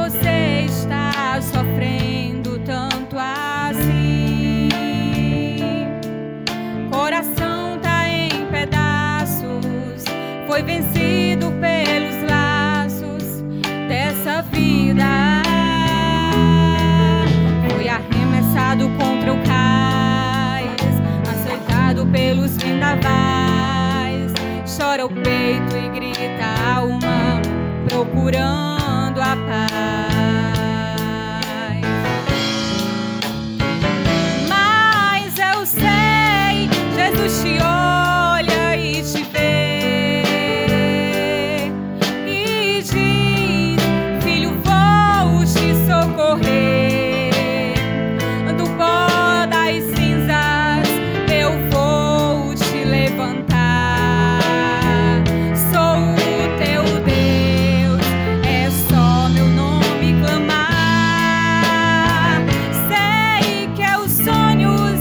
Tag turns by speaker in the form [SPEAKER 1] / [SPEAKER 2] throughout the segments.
[SPEAKER 1] você está sofrendo tanto assim. Coração tá em pedaços, foi vencido pelos laços dessa vida. Foi arremessado contra o cais, açoitado pelos vendavais. Chora o peito e grita a alma, procurando a paz. Mas eu sei, Jesus te olha e te vê e diz: filho, vou te socorrer. Do pó das cinzas eu vou te levantar. Sou o teu Deus, é só meu nome clamar. Sei que os sonhos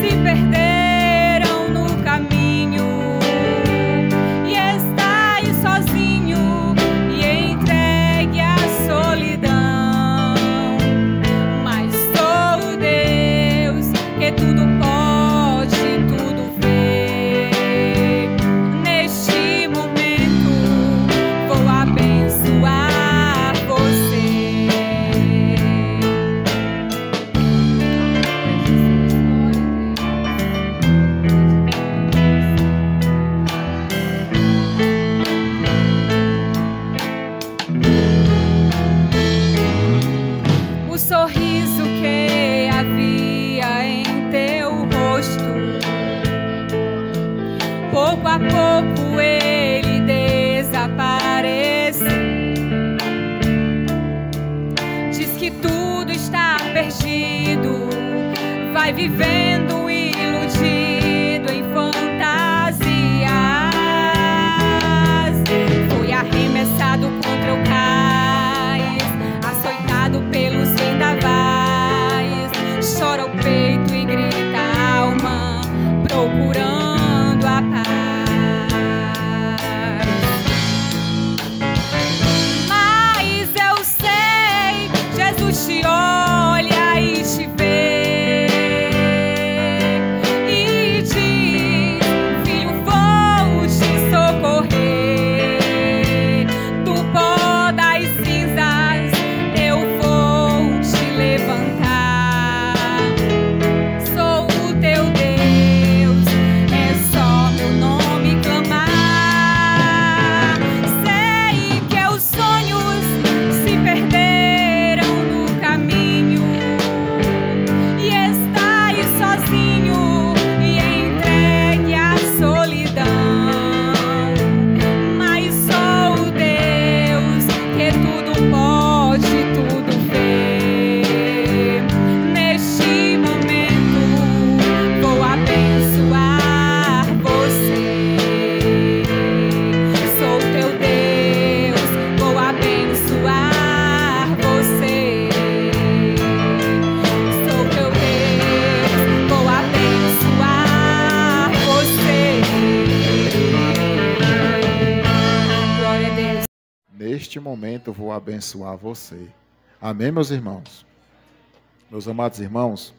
[SPEAKER 1] se perderam no caminho e estás sozinho e entregue à solidão. Mas sou o Deus que tudo pode, tudo vê. Neste momento vou abençoar você. O sorriso que havia em teu rosto, pouco a pouco ele desaparece. Diz que tudo está perdido, vai vivendo iludido em fantasias. Foi arremessado contra o cais, açoitado pelos vendavais. Chora o peito e grita a alma, procurando a paz. Mas eu sei, Jesus te olha e te vê e diz: filho, vou te socorrer. Do pó das cinzas eu vou te levantar. Sou o teu Deus, é só meu nome clamar. Sei que os sonhos se perderam no caminho e estás sozinho e entregue à solidão. Mas sou o Deus que tudo pode, tudo vê. Neste momento vou abençoar você. Sou teu Deus, vou abençoar você. Sou teu Deus, vou abençoar você. Glória a Deus.
[SPEAKER 2] Neste momento eu vou abençoar você. Amém, meus irmãos? Meus amados irmãos,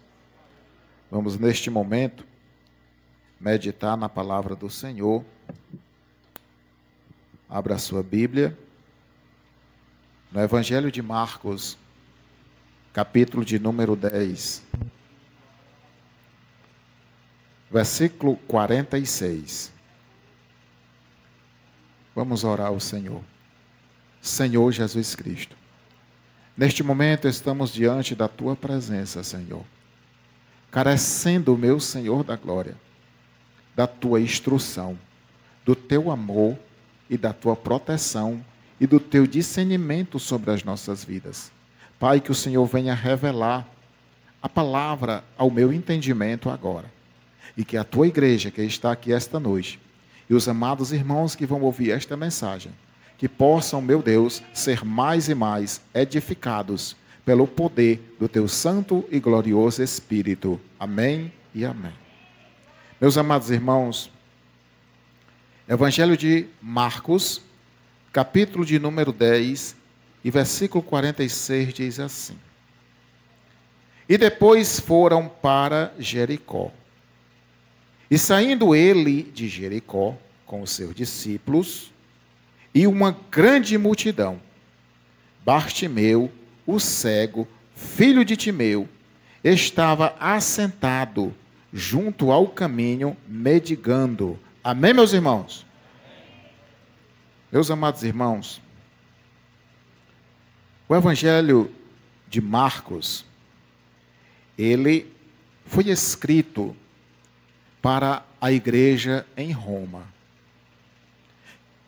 [SPEAKER 2] vamos neste momento meditar na palavra do Senhor. Abra a sua Bíblia no Evangelho de Marcos, capítulo de número 10, versículo 46. Vamos orar ao Senhor. Senhor Jesus Cristo, neste momento estamos diante da Tua presença, Senhor, carecendo, meu Senhor da glória, da Tua instrução, do Teu amor e da Tua proteção e do Teu discernimento sobre as nossas vidas. Pai, que o Senhor venha revelar a palavra ao meu entendimento agora, e que a Tua igreja que está aqui esta noite, e os amados irmãos que vão ouvir esta mensagem, que possam, meu Deus, ser mais e mais edificados pelo poder do Teu santo e glorioso Espírito. Amém e amém. Meus amados irmãos, Evangelho de Marcos, capítulo de número 10 e versículo 46 diz assim: E depois foram para Jericó. E saindo ele de Jericó com os seus discípulos e uma grande multidão, Bartimeu, o cego, filho de Timeu, estava assentado junto ao caminho, mendigando. Amém, meus irmãos? Meus amados irmãos, o Evangelho de Marcos, ele foi escrito para a igreja em Roma.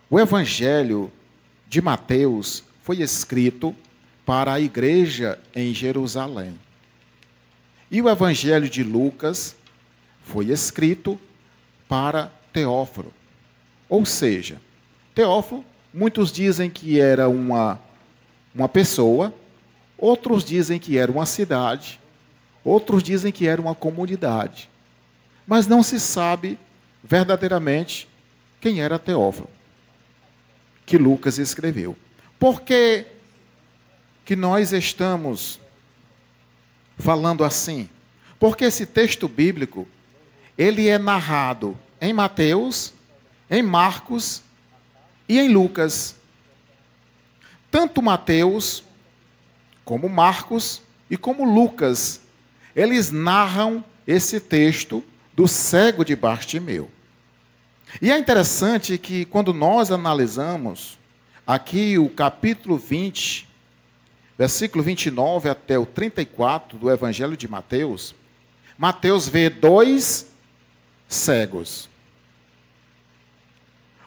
[SPEAKER 2] O Evangelho de Mateus foi escrito para a igreja em Jerusalém. E o Evangelho de Lucas foi escrito para Teófilo. Ou seja, Teófilo, muitos dizem que era uma pessoa, outros dizem que era uma cidade, outros dizem que era uma comunidade. Mas não se sabe verdadeiramente quem era Teófilo, que Lucas escreveu. Por que nós estamos falando assim? Porque esse texto bíblico, ele é narrado em Mateus, em Marcos e em Lucas. Tanto Mateus, como Marcos e como Lucas, eles narram esse texto do cego de Bartimeu. E é interessante que quando nós analisamos aqui o capítulo 20, versículo 29 até o 34 do Evangelho de Mateus, Mateus vê dois cegos.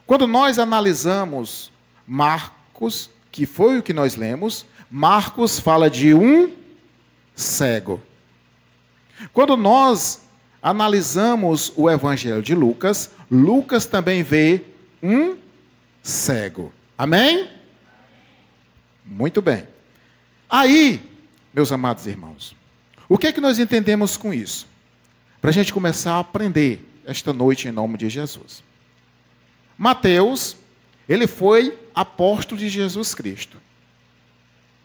[SPEAKER 2] Quando nós analisamos Marcos, que foi o que nós lemos, Marcos fala de um cego. Quando nós analisamos o Evangelho de Lucas, Lucas também vê um cego. Amém? Muito bem. Aí, meus amados irmãos, o que é que nós entendemos com isso? Para a gente começar a aprender esta noite em nome de Jesus. Mateus, ele foi apóstolo de Jesus Cristo.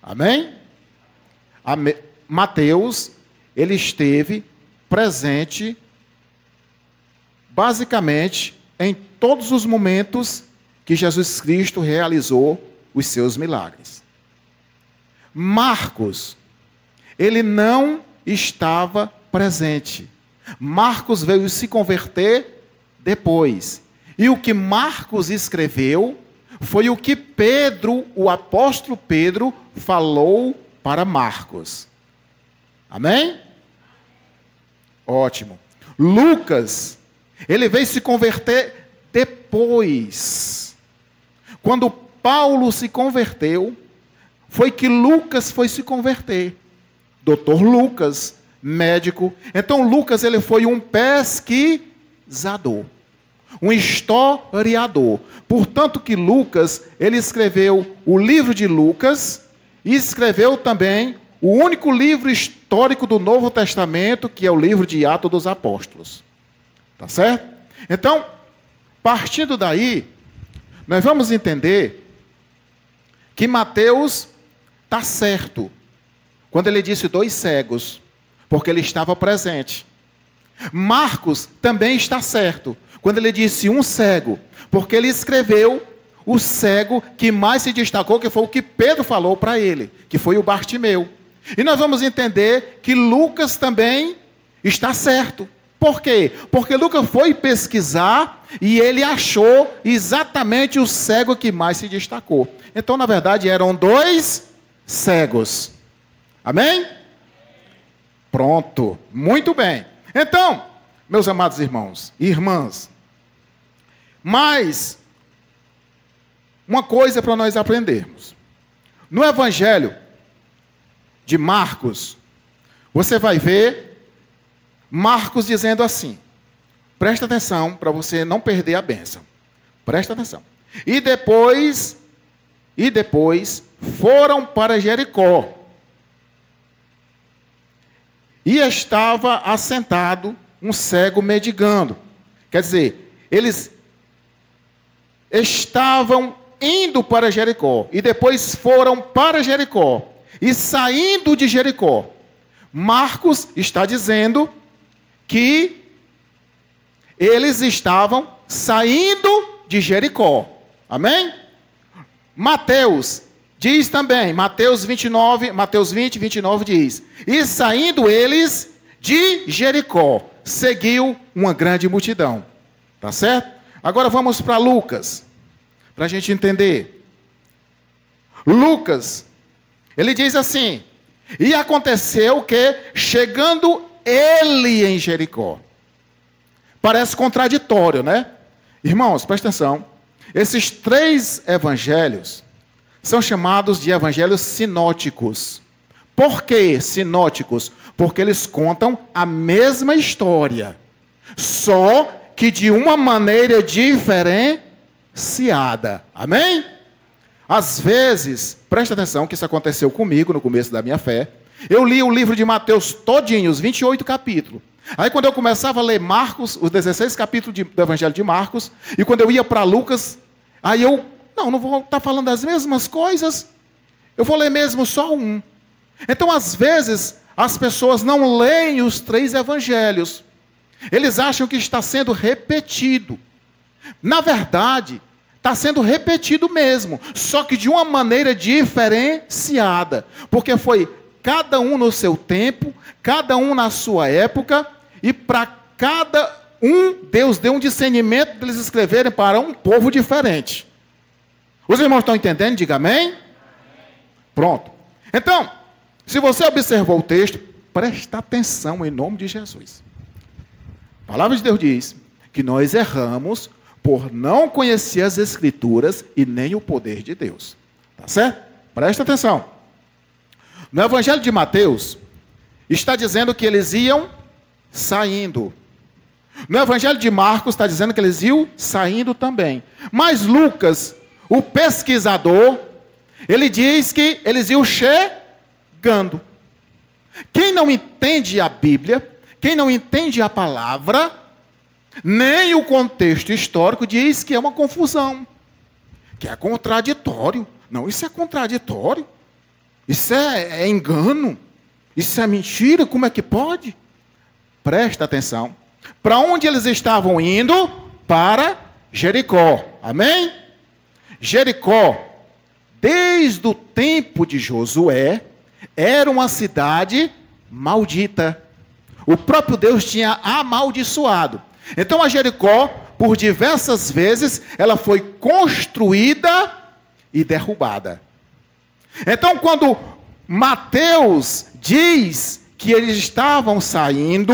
[SPEAKER 2] Amém? Mateus, ele esteve presente, basicamente, em todos os momentos que Jesus Cristo realizou os seus milagres. Marcos, ele não estava presente. Marcos veio se converter depois. E o que Marcos escreveu foi o que Pedro, o apóstolo Pedro, falou para Marcos. Amém? Ótimo. Lucas, ele veio se converter depois. Quando Paulo se converteu, foi que Lucas foi se converter. Doutor Lucas, médico. Então Lucas, ele foi um pesquisador, um historiador. Portanto que Lucas, ele escreveu o livro de Lucas e escreveu também o único livro histórico do Novo Testamento, que é o livro de Atos dos Apóstolos. Tá certo? Então, partindo daí, nós vamos entender que Mateus está certo quando ele disse dois cegos, porque ele estava presente. Marcos também está certo quando ele disse um cego, porque ele escreveu o cego que mais se destacou, que foi o que Pedro falou para ele, que foi o Bartimeu. E nós vamos entender que Lucas também está certo. Por quê? Porque Lucas foi pesquisar e ele achou exatamente o cego que mais se destacou. Então, na verdade, eram dois cegos. Amém? Pronto. Muito bem. Então, meus amados irmãos e irmãs, mais uma coisa para nós aprendermos. No Evangelho de Marcos, você vai ver Marcos dizendo assim, presta atenção para você não perder a bênção. Presta atenção. E depois foram para Jericó. E estava assentado um cego mendigando. Quer dizer, eles estavam indo para Jericó, e depois foram para Jericó, e saindo de Jericó. Marcos está dizendo que eles estavam saindo de Jericó. Amém? Mateus diz também, Mateus 20, 29 diz: e saindo eles de Jericó, seguiu uma grande multidão. Tá certo? Agora vamos para Lucas, para a gente entender. Lucas, ele diz assim: e aconteceu que, chegando ele em Jericó. Parece contraditório, né? Irmãos, presta atenção. Esses 3 evangelhos são chamados de evangelhos sinóticos. Por que sinóticos? Porque eles contam a mesma história, só que de uma maneira diferenciada. Amém? Às vezes, presta atenção que isso aconteceu comigo no começo da minha fé. Eu li o livro de Mateus todinho, os 28 capítulos. Aí quando eu começava a ler Marcos, os 16 capítulos do Evangelho de Marcos, e quando eu ia para Lucas, aí eu, não vou estar falando das mesmas coisas, eu vou ler mesmo só um. Então, às vezes, as pessoas não leem os 3 evangelhos. Eles acham que está sendo repetido. Na verdade, está sendo repetido mesmo, só que de uma maneira diferenciada, porque foi cada um no seu tempo, cada um na sua época, e para cada um, Deus deu um discernimento de eles escreverem para um povo diferente. Os irmãos estão entendendo? Diga amém. Pronto. Então, se você observou o texto, presta atenção em nome de Jesus. A palavra de Deus diz que nós erramos por não conhecer as Escrituras e nem o poder de Deus. Tá certo? Presta atenção. No Evangelho de Mateus, está dizendo que eles iam saindo. No Evangelho de Marcos, está dizendo que eles iam saindo também. Mas Lucas, o pesquisador, ele diz que eles iam chegando. Quem não entende a Bíblia, quem não entende a palavra, nem o contexto histórico, diz que é uma confusão, que é contraditório. Não, isso é contraditório. Isso é engano. Isso é mentira. Como é que pode? Presta atenção. Para onde eles estavam indo? Para Jericó. Amém? Jericó, desde o tempo de Josué, era uma cidade maldita. O próprio Deus tinha amaldiçoado. Então a Jericó, por diversas vezes, ela foi construída e derrubada. Então, quando Mateus diz que eles estavam saindo,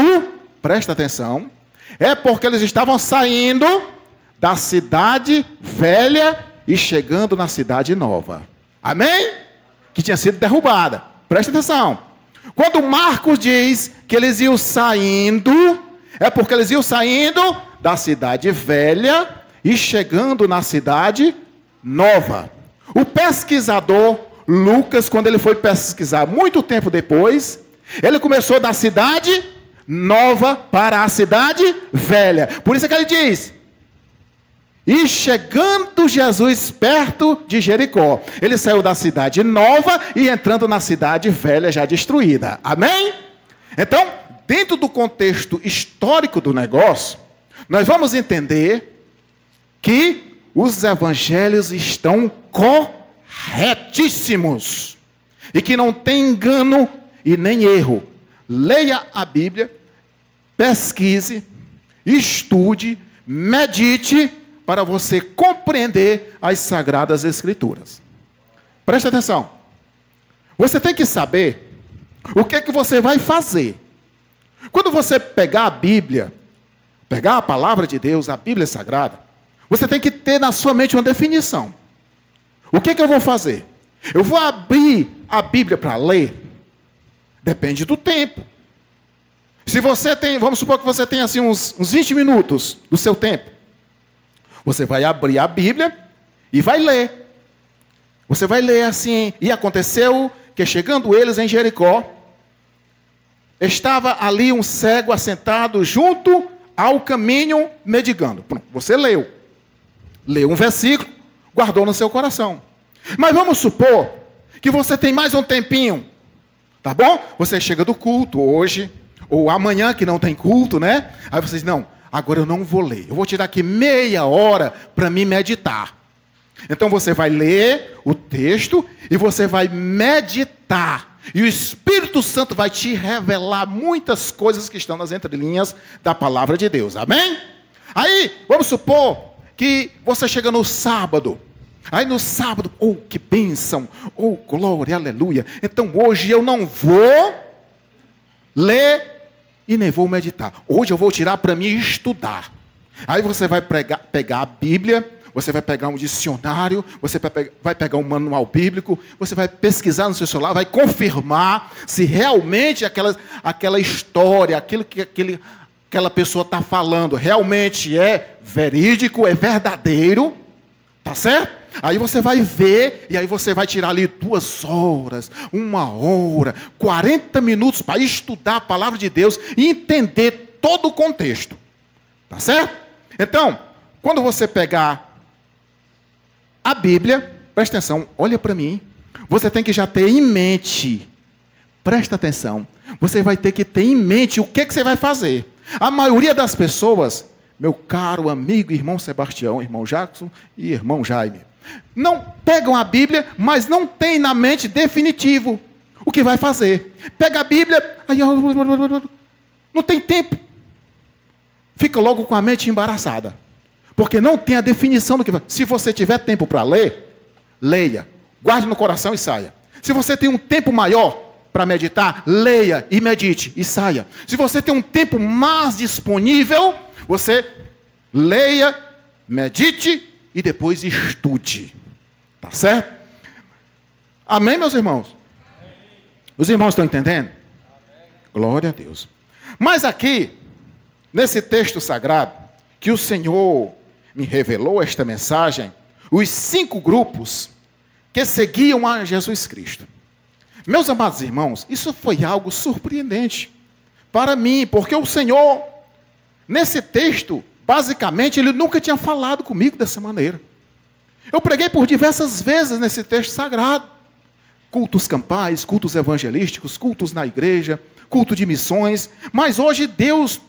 [SPEAKER 2] presta atenção, é porque eles estavam saindo da cidade velha e chegando na cidade nova. Amém? Que tinha sido derrubada. Presta atenção. Quando Marcos diz que eles iam saindo, é porque eles iam saindo da cidade velha e chegando na cidade nova. O pesquisador Lucas, quando ele foi pesquisar muito tempo depois, ele começou da cidade nova para a cidade velha. Por isso é que ele diz: e chegando Jesus perto de Jericó, ele saiu da cidade nova e entrando na cidade velha já destruída. Amém? Então, dentro do contexto histórico do negócio, nós vamos entender que os evangelhos estão corretíssimos e que não tem engano e nem erro. Leia a Bíblia, pesquise, estude, medite para você compreender as Sagradas Escrituras. Preste atenção. Você tem que saber o que é que você vai fazer. Quando você pegar a Bíblia, pegar a palavra de Deus, a Bíblia Sagrada, você tem que ter na sua mente uma definição. O que é que eu vou fazer? Eu vou abrir a Bíblia para ler? Depende do tempo. Se você tem, vamos supor que você tem assim uns 20 minutos do seu tempo. Você vai abrir a Bíblia e vai ler. Você vai ler assim: e aconteceu que chegando eles em Jericó, estava ali um cego assentado junto ao caminho, mendigando. Pronto, você leu. Leu um versículo, guardou no seu coração. Mas vamos supor que você tem mais um tempinho, tá bom? Você chega do culto hoje, ou amanhã que não tem culto, né? Aí você diz, não, agora eu não vou ler. Eu vou tirar aqui meia hora para me meditar. Então você vai ler o texto e você vai meditar. E o Espírito Santo vai te revelar muitas coisas que estão nas entrelinhas da palavra de Deus. Amém? Aí, vamos supor que você chega no sábado. Aí no sábado, oh, que bênção, oh, glória, aleluia. Então hoje eu não vou ler e nem vou meditar. Hoje eu vou tirar para mim estudar. Aí você vai pegar a Bíblia, você vai pegar um dicionário, você vai pegar um manual bíblico, você vai pesquisar no seu celular, vai confirmar se realmente aquela história, aquilo que aquela pessoa está falando realmente é verídico, é verdadeiro, tá certo? Aí você vai ver, e aí você vai tirar ali 2 horas, 1 hora, 40 minutos para estudar a palavra de Deus e entender todo o contexto. Tá certo? Então, quando você pegar a Bíblia, presta atenção, olha para mim, você tem que já ter em mente, presta atenção, você vai ter que ter em mente o que você vai fazer. A maioria das pessoas, meu caro amigo, irmão Sebastião, irmão Jackson e irmão Jaime, não pegam a Bíblia, mas não tem na mente definitivo o que vai fazer. Pega a Bíblia, aí não tem tempo. Fica logo com a mente embaraçada. Porque não tem a definição do que vai. Se você tiver tempo para ler, leia. Guarde no coração e saia. Se você tem um tempo maior para meditar, leia e medite e saia. Se você tem um tempo mais disponível, você leia, medite e depois estude. Tá certo? Amém, meus irmãos? Amém. Os irmãos estão entendendo? Amém. Glória a Deus. Mas aqui, nesse texto sagrado, que o Senhor me revelou esta mensagem, os 5 grupos que seguiam a Jesus Cristo. Meus amados irmãos, isso foi algo surpreendente para mim, porque o Senhor, nesse texto, basicamente, Ele nunca tinha falado comigo dessa maneira. Eu preguei por diversas vezes nesse texto sagrado. Cultos campais, cultos evangelísticos, cultos na igreja, culto de missões. Mas hoje Deus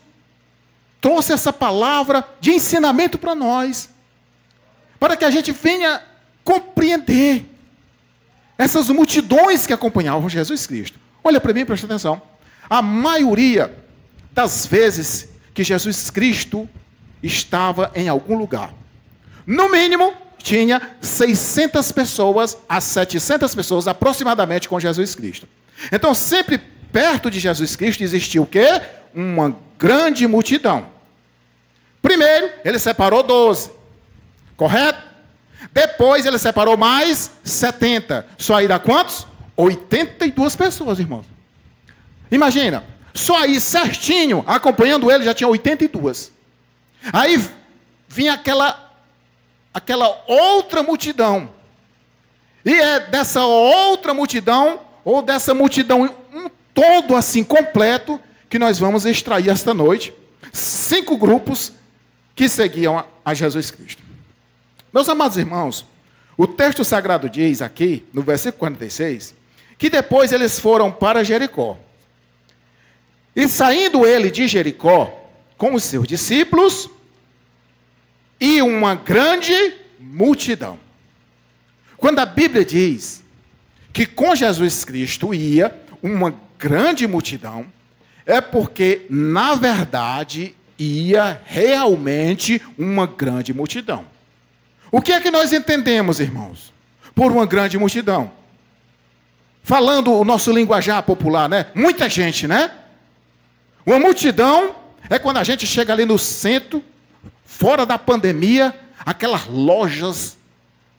[SPEAKER 2] trouxe essa palavra de ensinamento para nós. Para que a gente venha compreender essas multidões que acompanhavam Jesus Cristo. Olha para mim e presta atenção. A maioria das vezes que Jesus Cristo estava em algum lugar, no mínimo, tinha 600 pessoas a 700 pessoas aproximadamente com Jesus Cristo. Então, sempre perto de Jesus Cristo existia o quê? Uma grande multidão. Primeiro, ele separou 12. Correto? Depois, ele separou mais 70. Só aí dá quantos? 82 pessoas, irmãos. Imagina, só aí certinho, acompanhando ele, já tinha 82. Aí vinha aquela outra multidão. E é dessa outra multidão, ou dessa multidão um todo assim completo, que nós vamos extrair esta noite 5 grupos que seguiam a Jesus Cristo. Meus amados irmãos, o texto sagrado diz aqui, no versículo 46, que depois eles foram para Jericó. E saindo ele de Jericó, com os seus discípulos, e uma grande multidão. Quando a Bíblia diz que com Jesus Cristo ia uma grande multidão, é porque, na verdade, ia realmente uma grande multidão. O que é que nós entendemos, irmãos, por uma grande multidão? Falando o nosso linguajar popular, né? Muita gente, né? Uma multidão é quando a gente chega ali no centro, fora da pandemia, aquelas lojas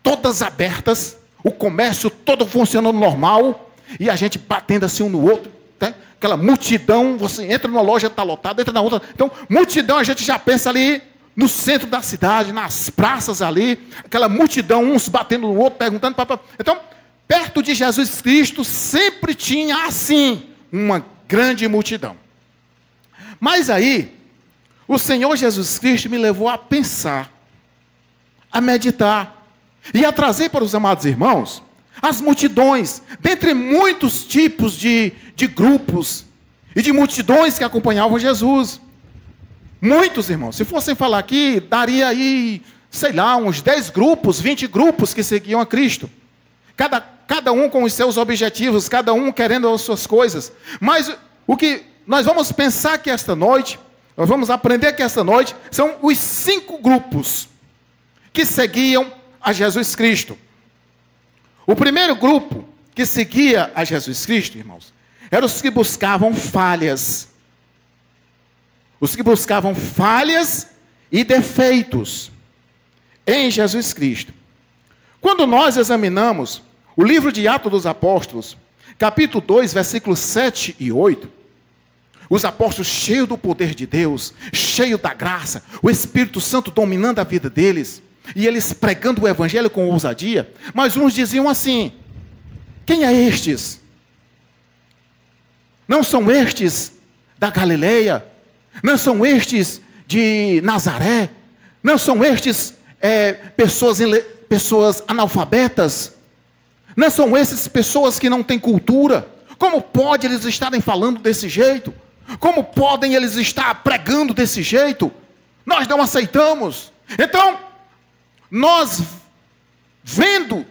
[SPEAKER 2] todas abertas, o comércio todo funcionando normal, e a gente batendo assim um no outro, tá? Aquela multidão, você entra numa loja, está lotada, entra na outra. Então, multidão a gente já pensa ali no centro da cidade, nas praças ali, aquela multidão, uns batendo no outro, perguntando. Então, perto de Jesus Cristo, sempre tinha assim, uma grande multidão. Mas aí, o Senhor Jesus Cristo me levou a pensar, a meditar. ia trazer para os amados irmãos as multidões, dentre muitos tipos de grupos e de multidões que acompanhavam Jesus. Muitos, irmãos. Se fossem falar aqui, daria aí, sei lá, uns 10 grupos, 20 grupos que seguiam a Cristo. Cada um com os seus objetivos, cada um querendo as suas coisas. Mas o que nós vamos pensar que esta noite, nós vamos aprender que esta noite, são os 5 grupos que seguiam a Jesus Cristo. O primeiro grupo que seguia a Jesus Cristo, irmãos, eram os que buscavam falhas. Os que buscavam falhas e defeitos em Jesus Cristo. Quando nós examinamos o livro de Atos dos Apóstolos, capítulo 2, versículos 7 e 8, os apóstolos cheios do poder de Deus, cheios da graça, o Espírito Santo dominando a vida deles, e eles pregando o evangelho com ousadia, mas uns diziam assim: quem é estes? Não são estes da Galileia? Não são estes de Nazaré? Não são estes pessoas analfabetas? Não são essas pessoas que não têm cultura? Como pode eles estarem falando desse jeito? Como podem eles estar pregando desse jeito? Nós não aceitamos. Então, nós, vendo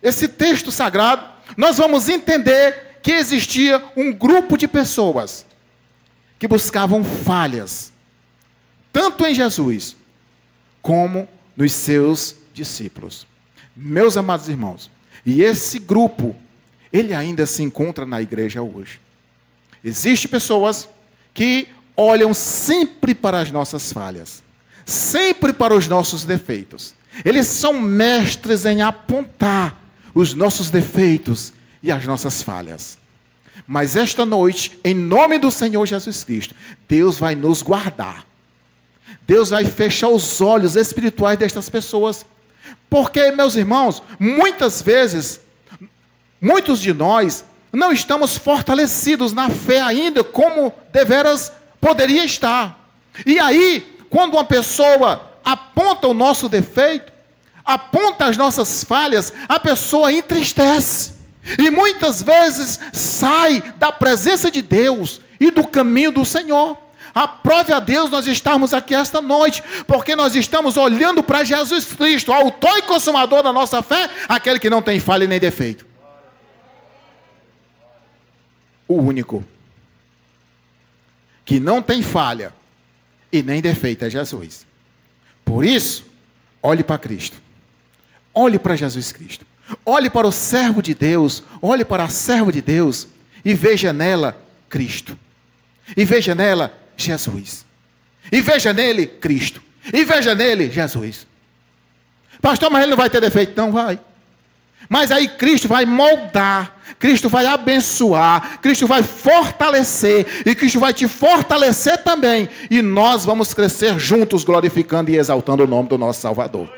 [SPEAKER 2] esse texto sagrado, nós vamos entender que existia um grupo de pessoas que buscavam falhas, tanto em Jesus, como nos seus discípulos. Meus amados irmãos, e esse grupo, ele ainda se encontra na igreja hoje. Existem pessoas que olham sempre para as nossas falhas, sempre para os nossos defeitos. Eles são mestres em apontar os nossos defeitos e as nossas falhas. Mas esta noite, em nome do Senhor Jesus Cristo, Deus vai nos guardar. Deus vai fechar os olhos espirituais destas pessoas. Porque, meus irmãos, muitas vezes, muitos de nós não estamos fortalecidos na fé ainda como deveras poderia estar. E aí, quando uma pessoa aponta o nosso defeito, aponta as nossas falhas, a pessoa entristece. E muitas vezes sai da presença de Deus e do caminho do Senhor. Aprove a Deus nós estarmos aqui esta noite, porque nós estamos olhando para Jesus Cristo, autor e consumador da nossa fé, aquele que não tem falha nem defeito. O único que não tem falha e nem defeito é Jesus. Por isso, olhe para Cristo. Olhe para Jesus Cristo. Olhe para o servo de Deus, olhe para a serva de Deus e veja nela Cristo. E veja nela Jesus. E veja nele Cristo. E veja nele Jesus. Pastor, mas ele não vai ter defeito? Não vai. Mas aí Cristo vai moldar, Cristo vai abençoar, Cristo vai fortalecer, e Cristo vai te fortalecer também. E nós vamos crescer juntos, glorificando e exaltando o nome do nosso Salvador.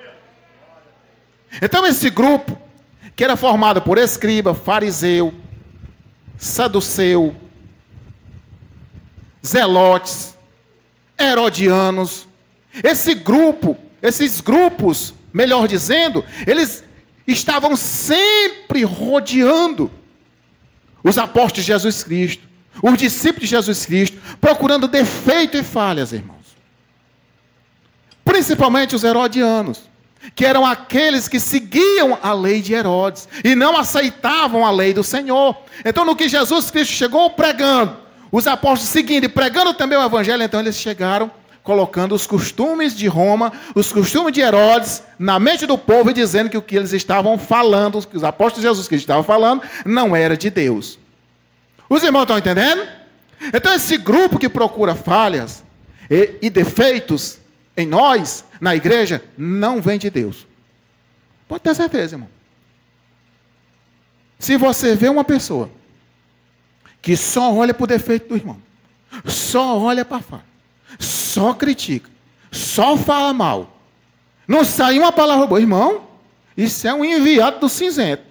[SPEAKER 2] Então esse grupo, que era formado por escriba, fariseu, saduceu, zelotes, herodianos, esses grupos, melhor dizendo, eles estavam sempre rodeando os apóstolos de Jesus Cristo, os discípulos de Jesus Cristo, procurando defeito e falhas, irmãos. Principalmente os herodianos, que eram aqueles que seguiam a lei de Herodes e não aceitavam a lei do Senhor. Então, no que Jesus Cristo chegou pregando, os apóstolos seguindo e pregando também o evangelho, então eles chegaram colocando os costumes de Roma, os costumes de Herodes na mente do povo e dizendo que o que eles estavam falando, que os apóstolos de Jesus Cristo estavam falando, não era de Deus. Os irmãos estão entendendo? Então esse grupo que procura falhas e defeitos em nós, na igreja, não vem de Deus. Pode ter certeza, irmão. Se você vê uma pessoa que só olha para o defeito do irmão, só olha para a falha, só critica, só fala mal, não sai uma palavra boa, irmão, isso é um enviado do cinzento.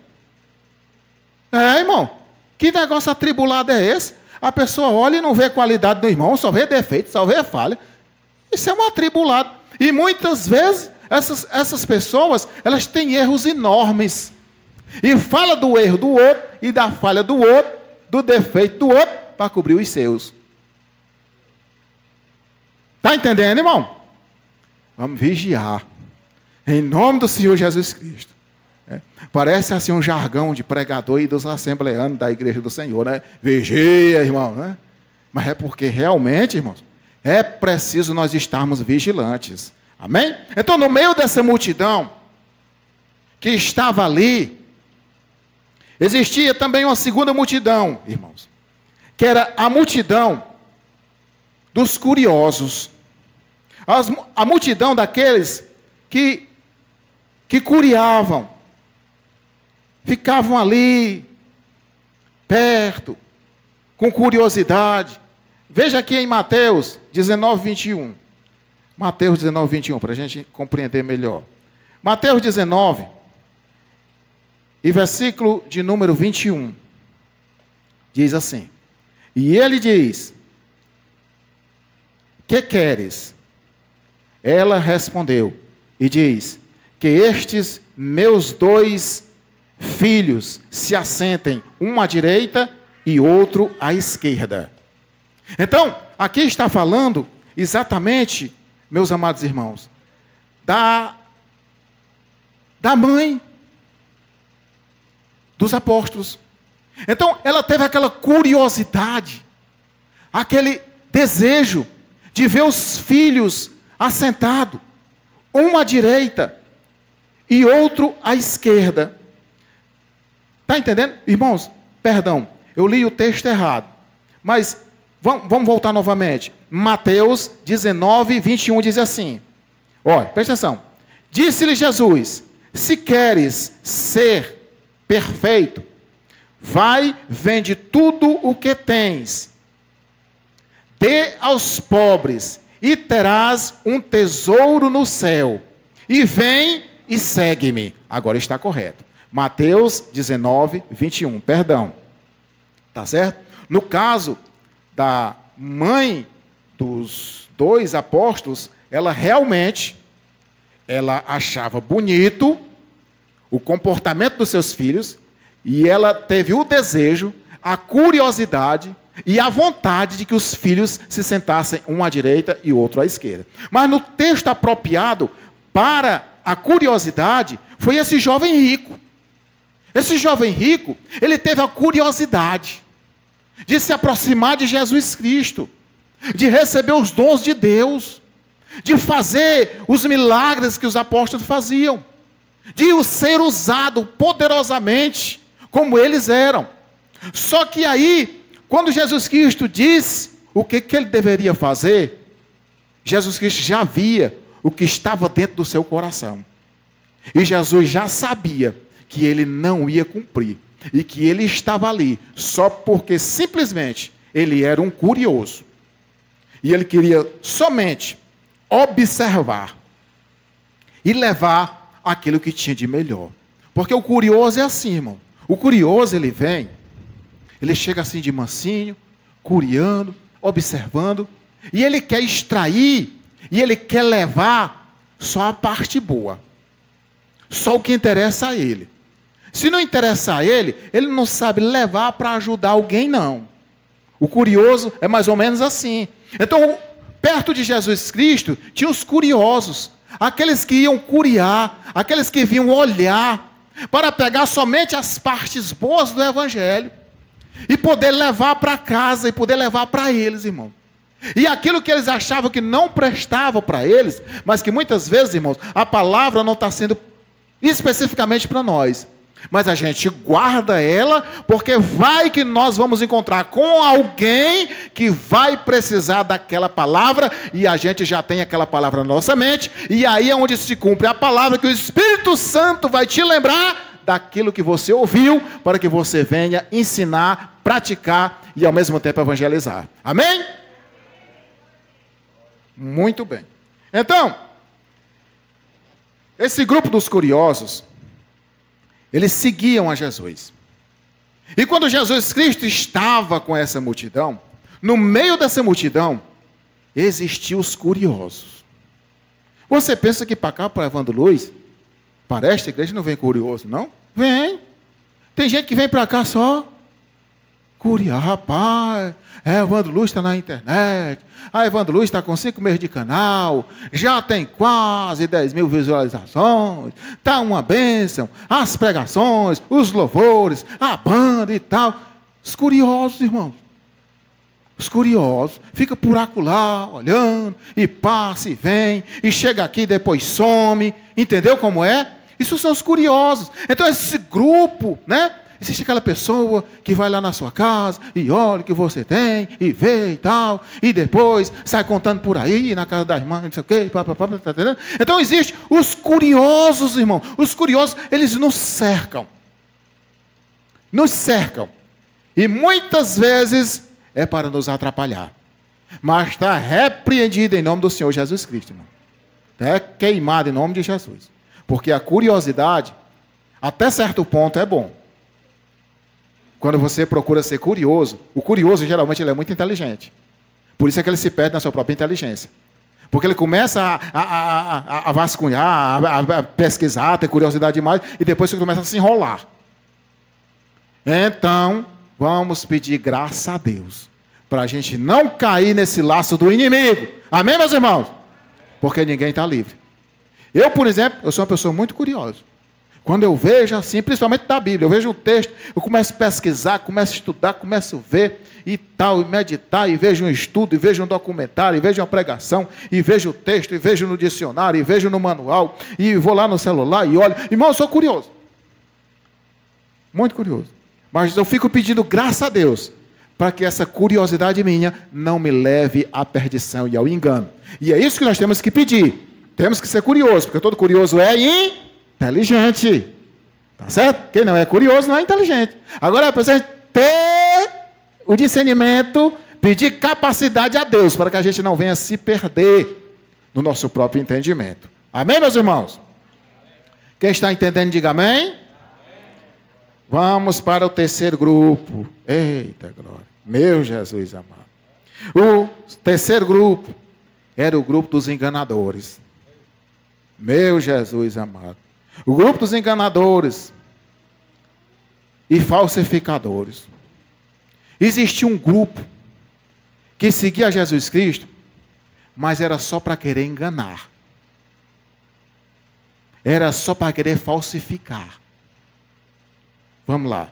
[SPEAKER 2] Irmão, que negócio atribulado é esse? A pessoa olha e não vê qualidade do irmão, só vê defeito, só vê falha. Isso é um atribulado. E muitas vezes essas pessoas, elas têm erros enormes. E fala do erro do outro, e da falha do outro, do defeito do outro, para cobrir os seus. Está entendendo, irmão? Vamos vigiar. Em nome do Senhor Jesus Cristo. Parece assim um jargão de pregador e dos assembleanos da igreja do Senhor, né? Vigia, irmão, né? Mas é porque realmente, irmãos, é preciso nós estarmos vigilantes. Amém? Então, no meio dessa multidão que estava ali, existia também uma segunda multidão, irmãos, que era a multidão dos curiosos. A multidão daqueles que curiavam, ficavam ali, perto, com curiosidade. Veja aqui em Mateus 19, 21. Mateus 19, 21, para a gente compreender melhor. Mateus 19, e versículo de número 21, diz assim: e ele diz: que queres? Ela respondeu e diz: que estes meus 2 filhos se assentem, um à direita e outro à esquerda. Então, aqui está falando exatamente, meus amados irmãos, da mãe dos apóstolos. Então, ela teve aquela curiosidade, aquele desejo de ver os filhos assentados, um à direita e outro à esquerda. Está entendendo? Irmãos, perdão, eu li o texto errado, mas vamos voltar novamente. Mateus 19, 21 diz assim, olha, presta atenção. Disse-lhe Jesus: se queres ser perfeito, vai, vende tudo o que tens, dê aos pobres, e terás um tesouro no céu, e vem e segue-me. Agora está correto. Mateus 19, 21, perdão. Tá certo? No caso da mãe dos 2 apóstolos, ela realmente, ela achava bonito o comportamento dos seus filhos, e ela teve o desejo, a curiosidade e a vontade de que os filhos se sentassem um à direita e outro à esquerda. Mas no texto apropriado para a curiosidade foi esse jovem rico. Esse jovem rico, ele teve a curiosidade de se aproximar de Jesus Cristo, de receber os dons de Deus, de fazer os milagres que os apóstolos faziam, de ser usado poderosamente como eles eram. Só que aí, quando Jesus Cristo disse o que ele deveria fazer, Jesus Cristo já via o que estava dentro do seu coração. E Jesus já sabia que ele não ia cumprir. E que ele estava ali só porque simplesmente ele era um curioso. E ele queria somente observar e levar aquilo que tinha de melhor. Porque o curioso é assim, irmão. O curioso, ele vem, ele chega assim de mansinho, curiando, observando, e ele quer extrair, e ele quer levar só a parte boa. Só o que interessa a ele. Se não interessa a ele, ele não sabe levar para ajudar alguém, não. O curioso é mais ou menos assim. Então, perto de Jesus Cristo, tinha os curiosos, aqueles que iam curiar, aqueles que vinham olhar, para pegar somente as partes boas do Evangelho, e poder levar para casa, e poder levar para eles, irmão. E aquilo que eles achavam que não prestava para eles, mas que muitas vezes, irmãos, a palavra não está sendo especificamente para nós. Mas a gente guarda ela, porque vai que nós vamos encontrar com alguém que vai precisar daquela palavra, e a gente já tem aquela palavra na nossa mente, e aí é onde se cumpre a palavra que o Espírito Santo vai te lembrar daquilo que você ouviu, para que você venha ensinar, praticar e ao mesmo tempo evangelizar. Amém? Muito bem. Então, esse grupo dos curiosos, eles seguiam a Jesus. E quando Jesus Cristo estava com essa multidão, no meio dessa multidão, existiam os curiosos. Você pensa que para cá, para Evandro Luiz, para esta igreja não vem curioso, não? Vem. Tem gente que vem para cá só curioso. Rapaz, Evandro Luiz está na internet. Evandro Luiz está com 5 meses de canal. Já tem quase 10 mil visualizações. Está uma bênção. As pregações, os louvores, a banda e tal. Os curiosos, irmãos. Os curiosos. Fica por acolá, olhando, e passa e vem, e chega aqui e depois some. Entendeu como é? Isso são os curiosos. Então esse grupo, né? Existe aquela pessoa que vai lá na sua casa e olha o que você tem e vê e tal, e depois sai contando por aí, na casa das mães, não sei o quê, tá entendendo? Então existe os curiosos, irmão. Os curiosos, eles nos cercam. Nos cercam. E muitas vezes é para nos atrapalhar. Mas está repreendido em nome do Senhor Jesus Cristo, irmão. É queimado em nome de Jesus. Porque a curiosidade, até certo ponto, é bom. Quando você procura ser curioso, o curioso geralmente ele é muito inteligente. Por isso é que ele se perde na sua própria inteligência. Porque ele começa a vasculhar, a pesquisar, ter curiosidade demais, e depois ele começa a se enrolar. Então, vamos pedir graça a Deus, para a gente não cair nesse laço do inimigo. Amém, meus irmãos? Porque ninguém está livre. Eu, por exemplo, eu sou uma pessoa muito curiosa. Quando eu vejo assim, principalmente da Bíblia, eu vejo um texto, eu começo a pesquisar, começo a estudar, começo a ver e tal, e meditar, e vejo um estudo, e vejo um documentário, e vejo uma pregação, e vejo o texto, e vejo no dicionário, e vejo no manual, e vou lá no celular e olho. Irmão, eu sou curioso. Muito curioso. Mas eu fico pedindo graça a Deus, para que essa curiosidade minha não me leve à perdição e ao engano. E é isso que nós temos que pedir. Temos que ser curiosos, porque todo curioso é inteligente. Tá certo? Quem não é curioso não é inteligente. Agora é preciso ter o discernimento, pedir capacidade a Deus, para que a gente não venha se perder no nosso próprio entendimento. Amém, meus irmãos? Quem está entendendo, diga amém. Vamos para o terceiro grupo. Eita glória. Meu Jesus amado. O terceiro grupo era o grupo dos enganadores. Meu Jesus amado. O grupo dos enganadores e falsificadores. Existia um grupo que seguia Jesus Cristo, mas era só para querer enganar. Era só para querer falsificar. Vamos lá.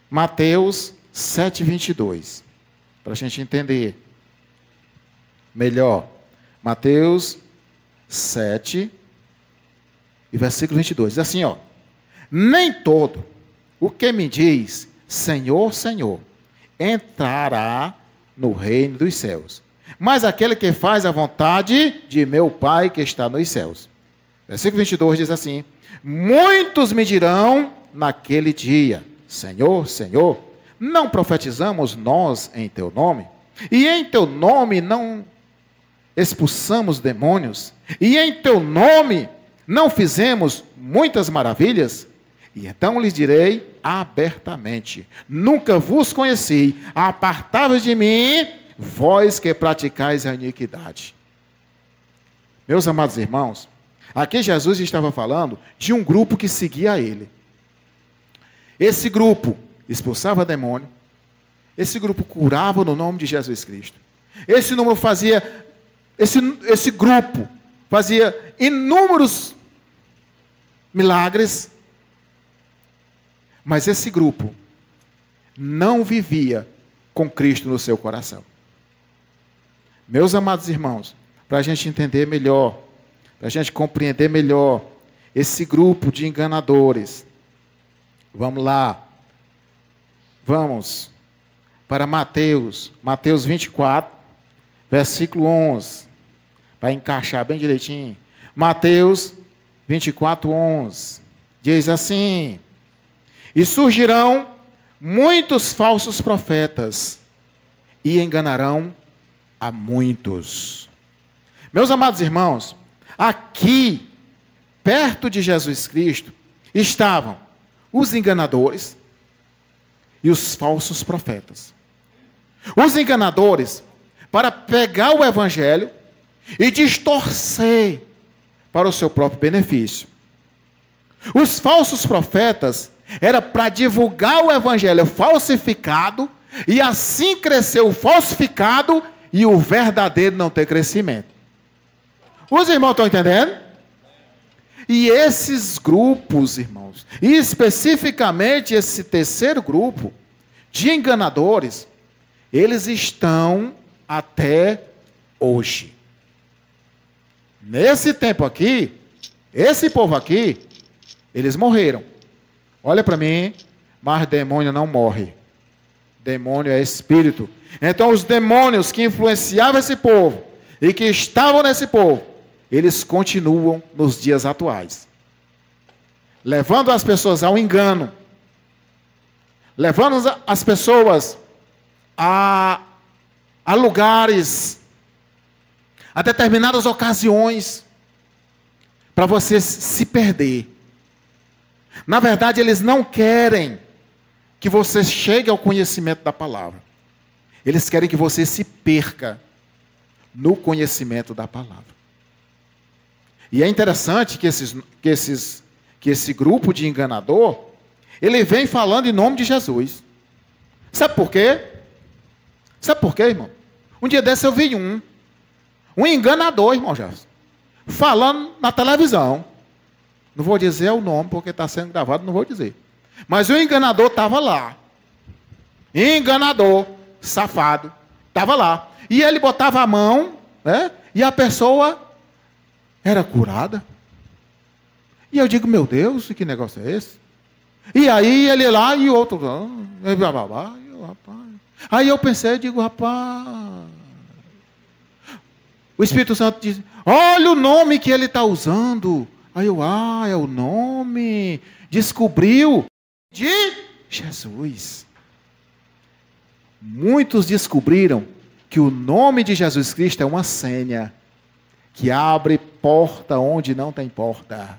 [SPEAKER 2] Mateus 7:22. Para a gente entender melhor. Mateus 7, e versículo 22. Diz assim, ó. Nem todo o que me diz Senhor, Senhor, entrará no reino dos céus, mas aquele que faz a vontade de meu Pai que está nos céus. Versículo 22 diz assim: muitos me dirão naquele dia, Senhor, Senhor, não profetizamos nós em teu nome? E em teu nome não expulsamos demônios? E em teu nome não fizemos muitas maravilhas? E então lhes direi abertamente: nunca vos conheci, apartai-vos de mim, vós que praticais a iniquidade. Meus amados irmãos, aqui Jesus estava falando de um grupo que seguia ele. Esse grupo expulsava demônio, esse grupo curava no nome de Jesus Cristo. Esse grupo fazia inúmeros milagres, mas esse grupo não vivia com Cristo no seu coração. Meus amados irmãos, para a gente entender melhor, para a gente compreender melhor esse grupo de enganadores, vamos lá. Vamos para Mateus 24, versículo 11. Vai encaixar bem direitinho. Mateus 24, 11. Diz assim: e surgirão muitos falsos profetas e enganarão a muitos. Meus amados irmãos, aqui, perto de Jesus Cristo, estavam os enganadores e os falsos profetas. Os enganadores, para pegar o evangelho e distorcer para o seu próprio benefício. Os falsos profetas era para divulgar o evangelho falsificado, e assim cresceu o falsificado e o verdadeiro não ter crescimento. Os irmãos estão entendendo? E esses grupos, irmãos, e especificamente esse terceiro grupo de enganadores, eles estão até hoje. Nesse tempo aqui, esse povo aqui, eles morreram. Olha para mim, mas demônio não morre. Demônio é espírito. Então os demônios que influenciavam esse povo e que estavam nesse povo, eles continuam nos dias atuais, levando as pessoas ao engano, levando as pessoas a lugares, a determinadas ocasiões, para você se perder. Na verdade, eles não querem que você chegue ao conhecimento da palavra. Eles querem que você se perca no conhecimento da palavra. E é interessante que esse grupo de enganador, ele vem falando em nome de Jesus. Sabe por quê? Sabe por quê, irmão? Um dia desse eu vi um enganador, irmão Jefferson, falando na televisão. Não vou dizer o nome, porque está sendo gravado, não vou dizer. Mas o enganador estava lá. Enganador, safado, estava lá. E ele botava a mão, né? E a pessoa era curada. E eu digo, meu Deus, que negócio é esse? E aí ele lá e o outro, aí eu pensei, digo, rapaz, o Espírito Santo diz, olha o nome que ele está usando. Aí eu, é o nome, descobriu, de Jesus. Muitos descobriram que o nome de Jesus Cristo é uma senha que abre porta onde não tem porta.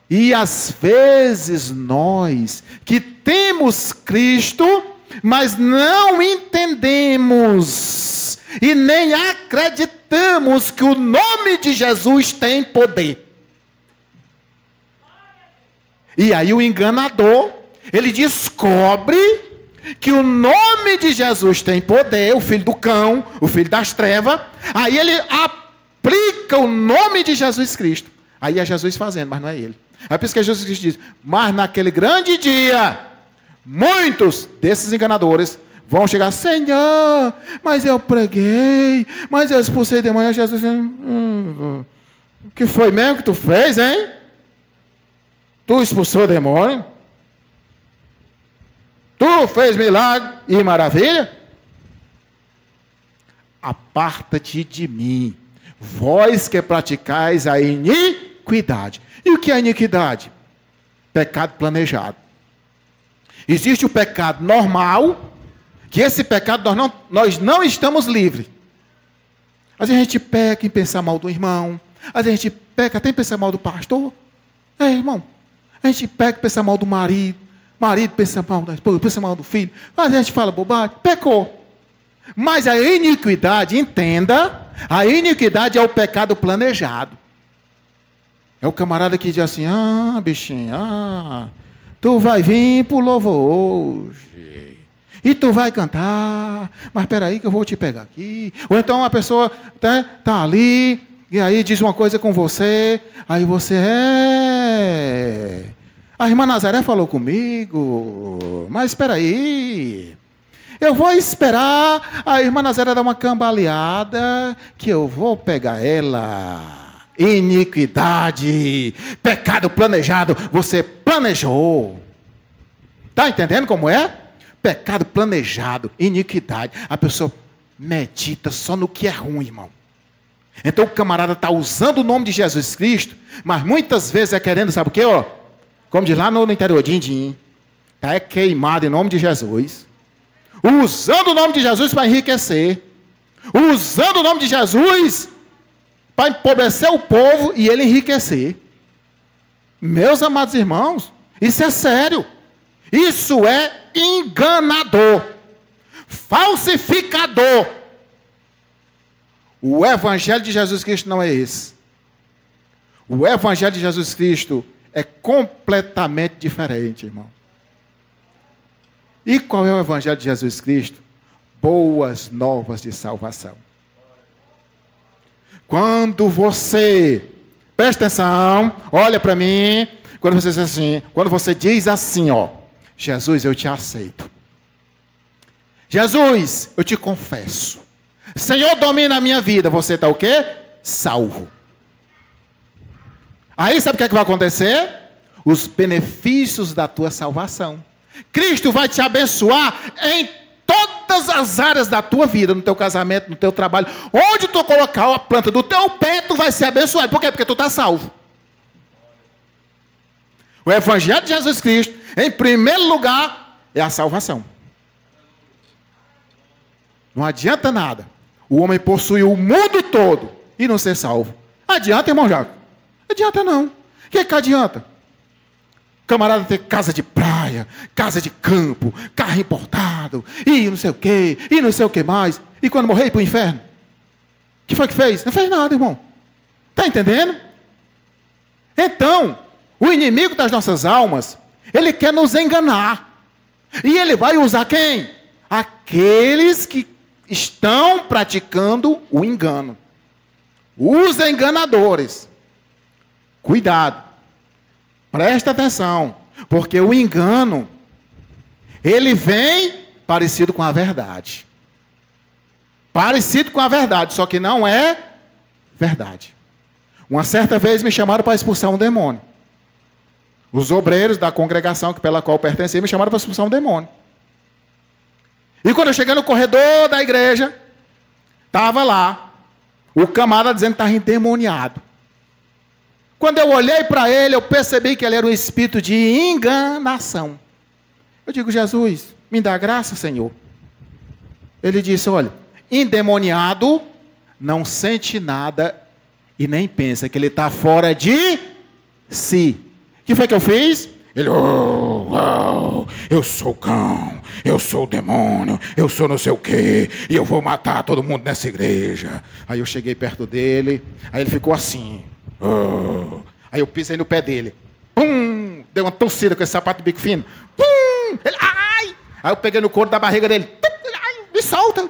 [SPEAKER 2] E às vezes nós que temos Cristo, mas não entendemos e nem acreditamos que o nome de Jesus tem poder. E aí o enganador, ele descobre que o nome de Jesus tem poder, o filho do cão, o filho das trevas. Aí ele aplica o nome de Jesus Cristo. Aí é Jesus fazendo, mas não é ele. É por isso que Jesus Cristo diz, mas naquele grande dia, muitos desses enganadores vão chegar, Senhor, mas eu preguei, mas eu expulsei demônio. Jesus, o que foi mesmo que tu fez, hein? Tu expulsou o demônio? Tu fez milagre e maravilha? Aparta-te de mim, vós que praticais a iniquidade. E o que é iniquidade? Pecado planejado. Existe o pecado normal, que esse pecado nós não estamos livres. Às vezes a gente peca em pensar mal do irmão, às vezes a gente peca até em pensar mal do pastor. Irmão, a gente peca em pensar mal do marido pensa mal da esposa, pensa mal do filho, mas a gente fala bobagem, pecou. Mas a iniquidade, entenda, a iniquidade é o pecado planejado. É o camarada que diz assim, bichinho, tu vai vir pro louvor hoje, e tu vai cantar, mas espera aí que eu vou te pegar aqui. Ou então uma pessoa tá ali, e aí diz uma coisa com você, aí você a irmã Nazaré falou comigo, mas espera aí, eu vou esperar a irmã Nazaré dar uma cambaleada, que eu vou pegar ela. Iniquidade, pecado planejado, você planejou. Está entendendo como é? Pecado planejado, iniquidade. A pessoa medita só no que é ruim, irmão. Então o camarada está usando o nome de Jesus Cristo, mas muitas vezes é querendo, sabe o quê? Como diz lá no interior, din-din, está queimado em nome de Jesus. Usando o nome de Jesus para enriquecer. Usando o nome de Jesus para empobrecer o povo e ele enriquecer. Meus amados irmãos, isso é sério. Isso é enganador, falsificador. O evangelho de Jesus Cristo não é esse. O Evangelho de Jesus Cristo é completamente diferente, irmão. E qual é o Evangelho de Jesus Cristo? Boas novas de salvação. Quando você, presta atenção, olha para mim, quando você diz assim, ó, Jesus, eu te aceito. Jesus, eu te confesso. Senhor, domina a minha vida. Você está o quê? Salvo. Aí sabe o que é que vai acontecer? Os benefícios da tua salvação. Cristo vai te abençoar em todas as áreas da tua vida, no teu casamento, no teu trabalho. Onde tu colocar a planta do teu pé, tu vai ser abençoado. Por quê? Porque tu está salvo. O Evangelho de Jesus Cristo, em primeiro lugar, é a salvação. Não adianta nada o homem possuir o mundo todo e não ser salvo. Adianta, irmão Jaco? Adianta não. O que adianta? Camarada ter casa de praia, casa de campo, carro importado, e não sei o quê, e não sei o que mais. E quando morrer, ir para o inferno? O que foi que fez? Não fez nada, irmão. Está entendendo? Então, o inimigo das nossas almas, ele quer nos enganar. E ele vai usar quem? Aqueles que estão praticando o engano. Os enganadores. Cuidado. Presta atenção. Porque o engano, ele vem parecido com a verdade. Parecido com a verdade, só que não é verdade. Uma certa vez me chamaram para expulsar um demônio. Os obreiros da congregação pela qual eu pertencia me chamaram para expulsar um demônio. E quando eu cheguei no corredor da igreja, estava lá o camarada dizendo que estava endemoniado. Quando eu olhei para ele, eu percebi que ele era um espírito de enganação. Eu digo, Jesus, me dá graça, Senhor. Ele disse, olha, endemoniado não sente nada e nem pensa que ele está fora de si. O que foi que eu fiz? Ele, eu sou o cão, eu sou o demônio, eu sou não sei o quê, e eu vou matar todo mundo nessa igreja. Aí eu cheguei perto dele, aí ele ficou assim. Aí eu pisei no pé dele. Pum! Deu uma torcida com esse sapato de bico fino. Pum! Ele, ai! Aí eu peguei no couro da barriga dele. Ai, me solta!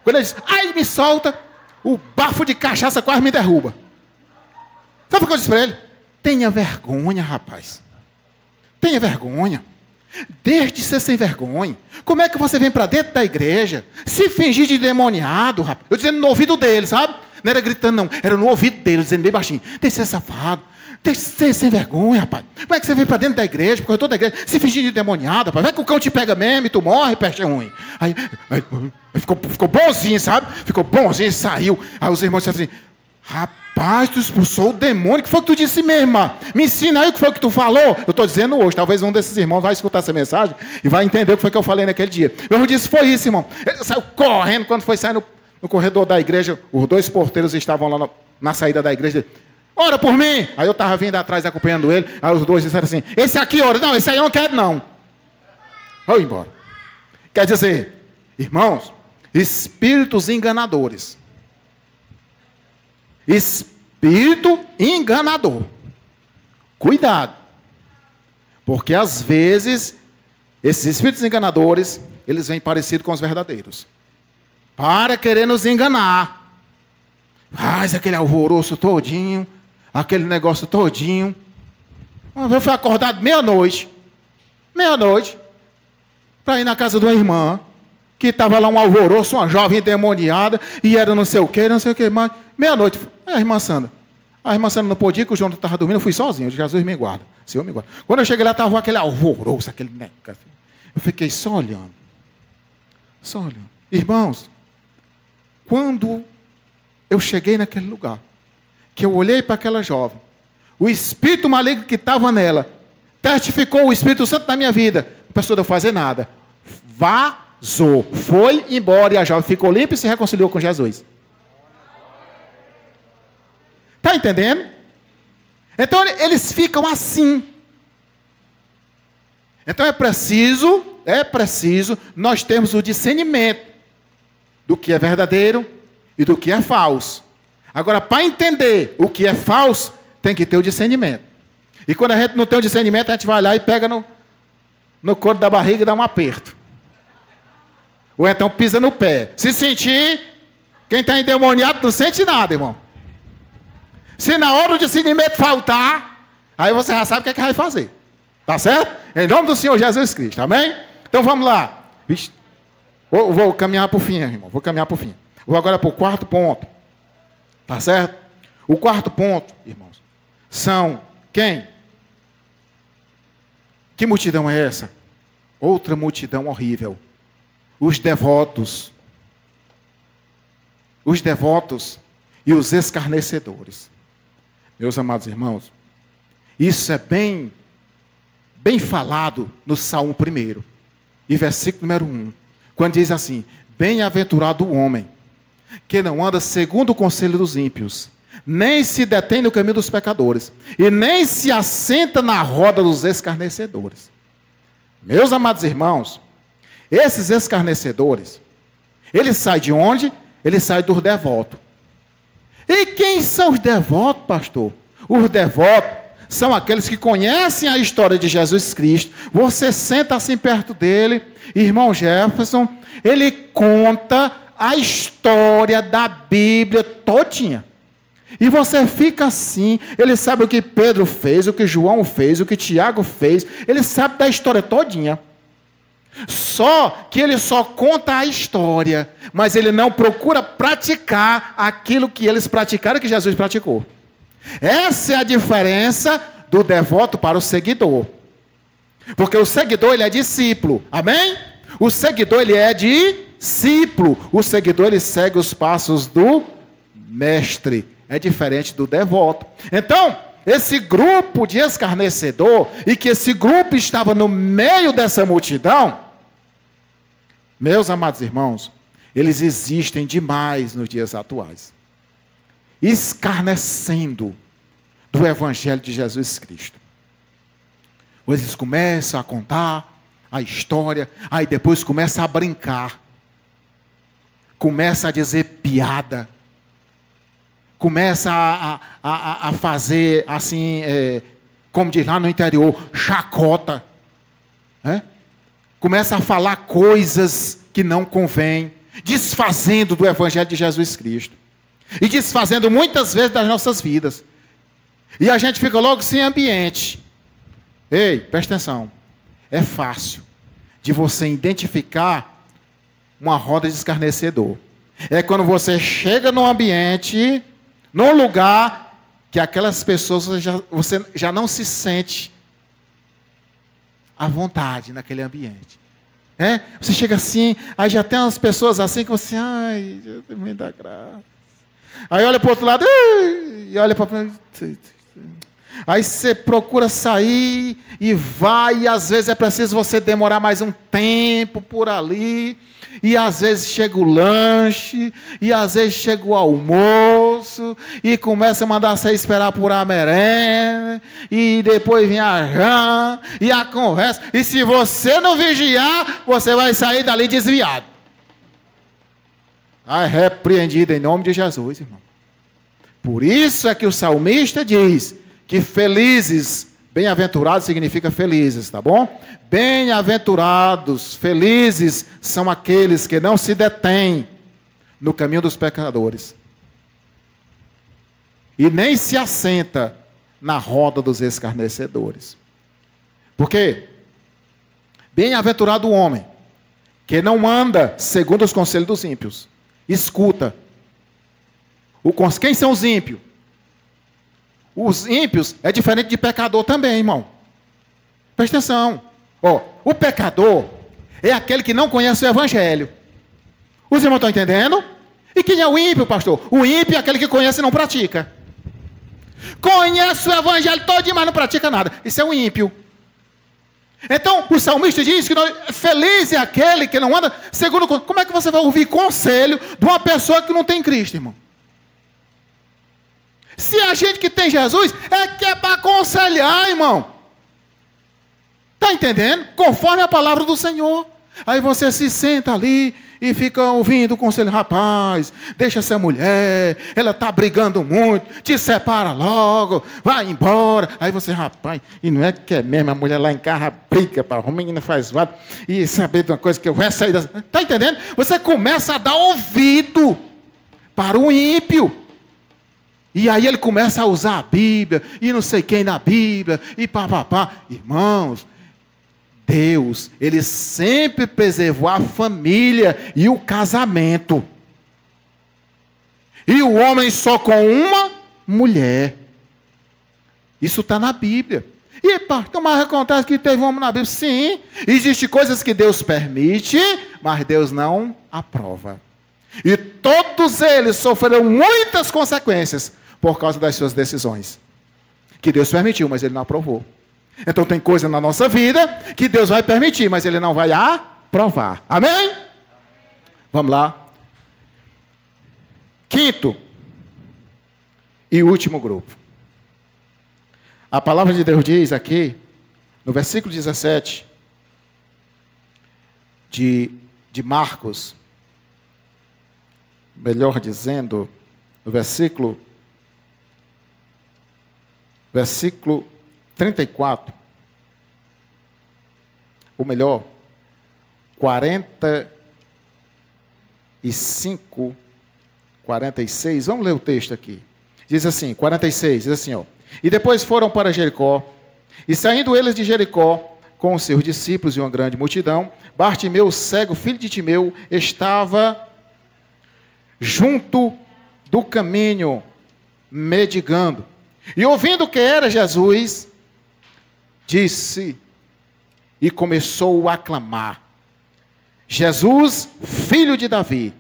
[SPEAKER 2] Quando ele disse, ai, me solta, o bafo de cachaça quase me derruba. Sabe o que eu disse para ele? Tenha vergonha, rapaz. Tenha vergonha. Deixe de ser sem vergonha. Como é que você vem para dentro da igreja se fingir de demoniado, rapaz? Eu dizendo no ouvido dele, sabe? Não era gritando, não. Era no ouvido dele, dizendo bem baixinho. Deixe de ser safado. Deixe de ser sem vergonha, rapaz. Como é que você vem para dentro da igreja, por toda a igreja, se fingir de demoniado, rapaz? Vai que o cão te pega mesmo e tu morre, peste ruim. Aí ficou bonzinho, sabe? Ficou bonzinho, saiu. Aí os irmãos disseram assim, rapaz, tu expulsou o demônio. O que foi que tu disse mesmo? Me ensina aí o que foi que tu falou. Eu estou dizendo hoje. Talvez um desses irmãos vai escutar essa mensagem e vai entender o que foi que eu falei naquele dia. Eu disse, foi isso, irmão. Ele saiu correndo. Quando foi sair no corredor da igreja, os dois porteiros estavam lá na saída da igreja. Ora por mim. Aí eu estava vindo atrás acompanhando ele. Aí os dois disseram assim, esse aqui ora. Não, esse aí eu não quero não. Vou embora. Quer dizer, irmãos, espíritos enganadores. Espírito enganador. Cuidado. Porque às vezes, esses espíritos enganadores, eles vêm parecidos com os verdadeiros. Para querer nos enganar. Faz aquele alvoroço todinho, aquele negócio todinho. Uma vez eu fui acordado meia-noite, para ir na casa de uma irmã, que estava lá um alvoroço, uma jovem endemoniada, e era não sei o que mais. Meia-noite, a irmã Sandra. A irmã Sandra não podia, que o João estava dormindo, eu fui sozinho. Jesus me guarda, Senhor me guarda. Quando eu cheguei lá, estava aquele alvoroço, aquele negócio. Eu fiquei só olhando. Irmãos, quando eu cheguei naquele lugar, que eu olhei para aquela jovem, o espírito maligno que estava nela, testificou o Espírito Santo na minha vida. Não precisou de eu fazer nada. Vazou, foi embora, e a jovem ficou limpa e se reconciliou com Jesus. Está entendendo? Então eles ficam assim. Então é preciso nós termos o discernimento do que é verdadeiro e do que é falso. Agora, para entender o que é falso, tem que ter o discernimento. E quando a gente não tem o discernimento, a gente vai lá e pega no couro da barriga e dá um aperto. Ou então pisa no pé. Se sentir, quem está endemoniado não sente nada, irmão. Se na hora o discernimento faltar, aí você já sabe o que vai fazer. Tá certo? Em nome do Senhor Jesus Cristo, amém? Então vamos lá. Vixe. Vou caminhar para o fim, irmão. Vou caminhar para o fim. Vou agora para o quarto ponto. Tá certo? O quarto ponto, irmãos, são quem? Que multidão é essa? Outra multidão horrível. Os devotos. Os devotos e os escarnecedores. Meus amados irmãos, isso é bem falado no Salmo 1, e versículo número 1, quando diz assim: bem-aventurado o homem, que não anda segundo o conselho dos ímpios, nem se detém no caminho dos pecadores, e nem se assenta na roda dos escarnecedores. Meus amados irmãos, esses escarnecedores, eles saem de onde? Eles saem dos devotos. E quem são os devotos, pastor? Os devotos são aqueles que conhecem a história de Jesus Cristo. Você senta assim perto dele, irmão Jefferson, ele conta a história da Bíblia todinha. E você fica assim, ele sabe o que Pedro fez, o que João fez, o que Tiago fez, ele sabe da história todinha. Só que ele só conta a história, mas ele não procura praticar aquilo que eles praticaram, que Jesus praticou. Essa é a diferença do devoto para o seguidor. Porque o seguidor, ele é discípulo, amém? O seguidor, ele é discípulo. O seguidor, ele segue os passos do mestre. É diferente do devoto. Então, esse grupo de escarnecedor, e que esse grupo estava no meio dessa multidão, meus amados irmãos, eles existem demais nos dias atuais, escarnecendo do Evangelho de Jesus Cristo. Eles começam a contar a história, aí depois começam a brincar, começa a dizer piada, começa a fazer assim, como diz lá no interior, chacota, começa a falar coisas que não convém, desfazendo do Evangelho de Jesus Cristo, e desfazendo muitas vezes das nossas vidas, e a gente fica logo sem ambiente. Ei, presta atenção, é fácil de você identificar uma roda de escarnecedor. É quando você chega num ambiente, num lugar que aquelas pessoas você já não se sente à vontade naquele ambiente. Você chega assim, aí já tem umas pessoas assim que você, ai, me dá graça. Aí olha para o outro lado, e olha para... Aí você procura sair e vai, e às vezes é preciso você demorar mais um tempo por ali, e às vezes chega o lanche, e às vezes chega o almoço, e começa a mandar você esperar por a merenda, e depois vem a janta, e a conversa, e se você não vigiar, você vai sair dali desviado. Repreendido em nome de Jesus, irmão. Por isso é que o salmista diz que felizes, bem-aventurados significa felizes, tá bom? Bem-aventurados, felizes são aqueles que não se detêm no caminho dos pecadores e nem se assenta na roda dos escarnecedores. Por quê? Bem-aventurado o homem que não anda segundo os conselhos dos ímpios. Escuta. Quem são os ímpios? Os ímpios é diferente de pecador também, irmão. Presta atenção. O pecador é aquele que não conhece o Evangelho. Os irmãos estão entendendo? E quem é o ímpio, pastor? O ímpio é aquele que conhece e não pratica. Conhece o Evangelho todo, mas não pratica nada. Isso é um ímpio. Então, o salmista diz que feliz é aquele que não anda segundo... Como é que você vai ouvir conselho de uma pessoa que não tem Cristo, irmão? Se a gente que tem Jesus é para aconselhar, irmão. Está entendendo? Conforme a palavra do Senhor. Aí você se senta ali e fica ouvindo o conselho. Rapaz, deixa essa mulher, ela está brigando muito, te separa logo, vai embora. Aí você, rapaz, e não é que é mesmo, a mulher lá em casa briga, a menina faz vato, e saber de uma coisa que eu vou sair das... Está entendendo? Você começa a dar ouvido para o ímpio. E aí ele começa a usar a Bíblia, e não sei quem na Bíblia, e papapá. Irmãos, Deus, Ele sempre preservou a família e o casamento. E o homem só com uma mulher. Isso está na Bíblia. E, pastor, mas acontece que teve um homem na Bíblia. Sim, existem coisas que Deus permite, mas Deus não aprova. E todos eles sofreram muitas consequências por causa das suas decisões. Que Deus permitiu, mas Ele não aprovou. Então tem coisa na nossa vida que Deus vai permitir, mas Ele não vai aprovar. Amém? Vamos lá. Quinto e último grupo. A palavra de Deus diz aqui, no versículo 17 de Marcos, melhor dizendo, no versículo 34, ou melhor, 45, 46, vamos ler o texto aqui. Diz assim, 46, diz assim, ó. E depois foram para Jericó, e saindo eles de Jericó, com os seus discípulos e uma grande multidão, Bartimeu, cego, filho de Timeu, estava junto do caminho, mendigando. E ouvindo que era Jesus, disse e começou a clamar: Jesus, filho de Davi,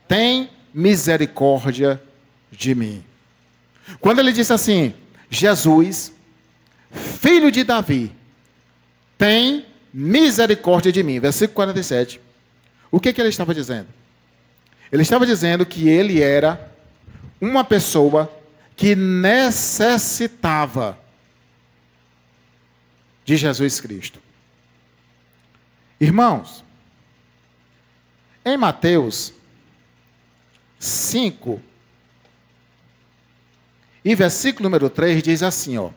[SPEAKER 2] tem misericórdia de mim. Quando ele disse assim, Jesus, filho de Davi, tem misericórdia de mim, versículo 47, o que ele estava dizendo? Ele estava dizendo que ele era uma pessoa que necessitava de Jesus Cristo. Irmãos, em Mateus 5, e versículo número 3 diz assim, ó: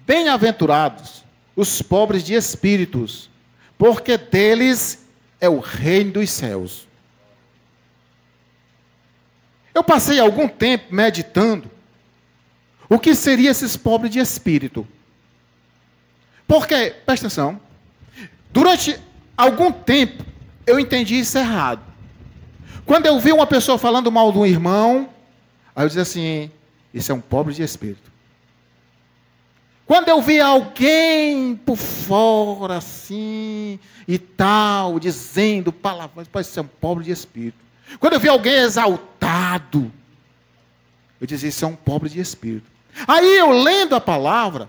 [SPEAKER 2] bem-aventurados os pobres de espíritos, porque deles é o reino dos céus. Eu passei algum tempo meditando o que seriam esses pobres de espírito. Porque, presta atenção, durante algum tempo eu entendi isso errado. Quando eu vi uma pessoa falando mal de um irmão, aí eu dizia assim, isso é um pobre de espírito. Quando eu vi alguém por fora assim e tal, dizendo palavrões, pode ser um pobre de espírito. Quando eu vi alguém exaltado, eu dizia, isso é um pobre de espírito. Aí eu lendo a palavra,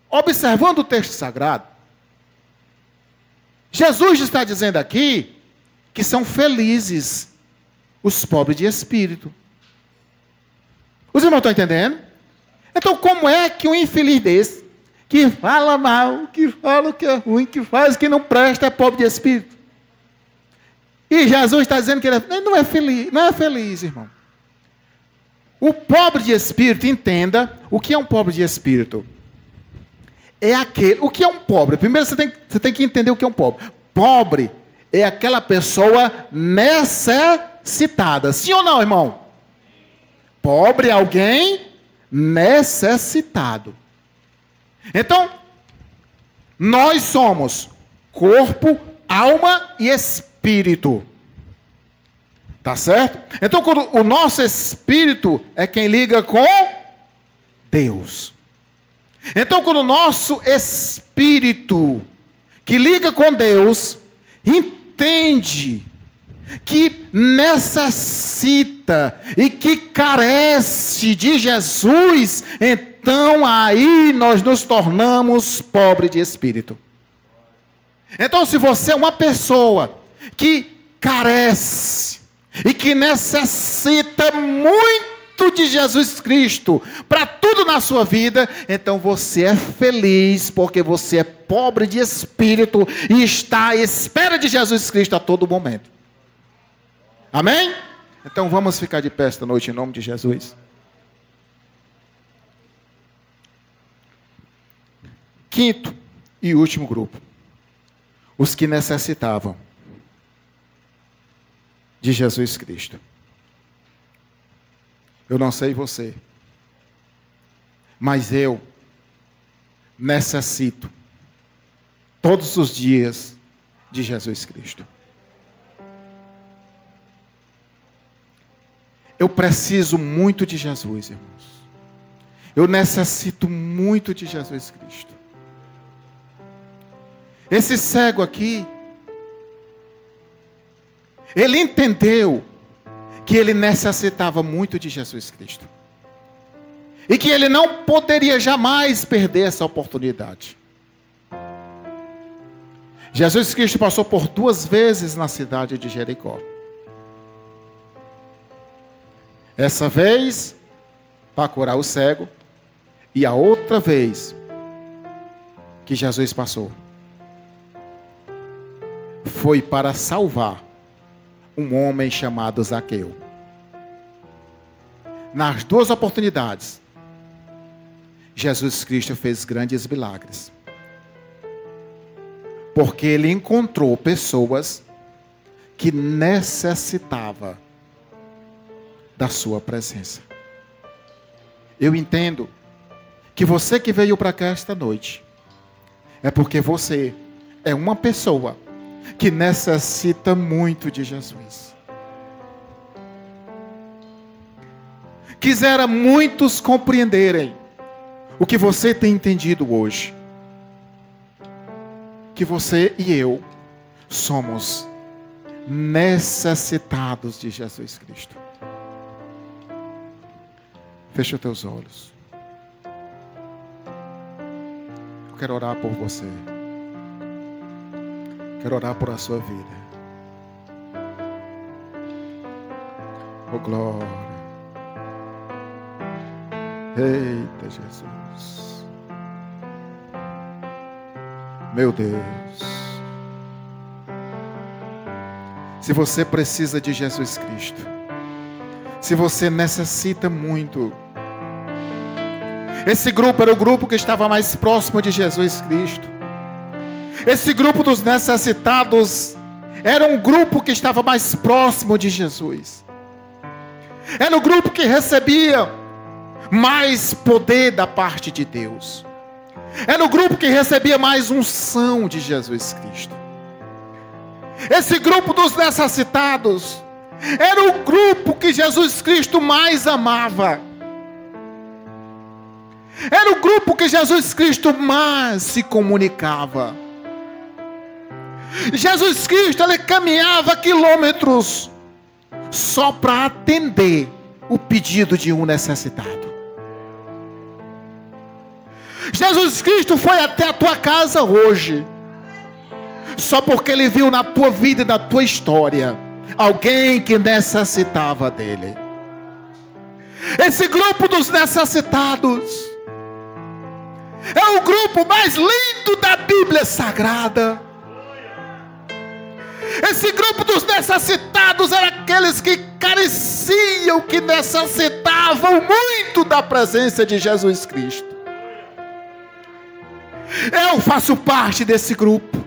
[SPEAKER 2] observando o texto sagrado, Jesus está dizendo aqui que são felizes os pobres de espírito. Os irmãos estão entendendo? Então como é que um infeliz desse, que fala mal, que fala o que é ruim, que faz o que não presta, é pobre de espírito? E Jesus está dizendo que ele não é feliz, irmão. O pobre de espírito, entenda, o que é um pobre de espírito? É aquele, o que é um pobre? Primeiro você tem que entender o que é um pobre. Pobre é aquela pessoa necessitada. Sim ou não, irmão? Pobre é alguém necessitado. Então, nós somos corpo, alma e espírito. Tá certo? Então, quando o nosso espírito é quem liga com Deus. Então, quando o nosso espírito, que liga com Deus, entende que necessita e que carece de Jesus, então aí nós nos tornamos pobres de espírito. Então, se você é uma pessoa que carece e que necessita muito de Jesus Cristo para tudo na sua vida, então você é feliz porque você é pobre de espírito e está à espera de Jesus Cristo a todo momento. Amém? Então vamos ficar de pé esta noite em nome de Jesus. Quinto e último grupo. Os que necessitavam de Jesus Cristo. Eu não sei você, mas eu necessito todos os dias de Jesus Cristo. Eu preciso muito de Jesus, irmãos. Eu necessito muito de Jesus Cristo. Esse cego aqui, ele entendeu que ele necessitava muito de Jesus Cristo. E que ele não poderia jamais perder essa oportunidade. Jesus Cristo passou por 2 vezes na cidade de Jericó. Essa vez para curar o cego, e a outra vez que Jesus passou foi para salvar um homem chamado Zaqueu. Nas 2 oportunidades, Jesus Cristo fez grandes milagres. Porque ele encontrou pessoas que necessitavam da sua presença. Eu entendo que você que veio para cá esta noite, é porque você é uma pessoa que necessita muito de Jesus. Quisera muitos compreenderem o que você tem entendido hoje. Que você e eu somos necessitados de Jesus Cristo. Fecha os teus olhos. Eu quero orar por você. Quero orar por a sua vida. Oh, glória. Eita, Jesus. Meu Deus. Se você precisa de Jesus Cristo, se você necessita muito, esse grupo era o grupo que estava mais próximo de Jesus Cristo. Esse grupo dos necessitados era um grupo que estava mais próximo de Jesus. Era o grupo que recebia mais poder da parte de Deus. Era o grupo que recebia mais unção de Jesus Cristo. Esse grupo dos necessitados era o grupo que Jesus Cristo mais amava. Era o grupo que Jesus Cristo mais se comunicava. Jesus Cristo, ele caminhava quilômetros só para atender o pedido de um necessitado. Jesus Cristo foi até a tua casa hoje, só porque ele viu na tua vida e na tua história alguém que necessitava dele. Esse grupo dos necessitados é o grupo mais lindo da Bíblia Sagrada. Esse grupo dos necessitados era aqueles que careciam, que necessitavam muito da presença de Jesus Cristo. Eu faço parte desse grupo.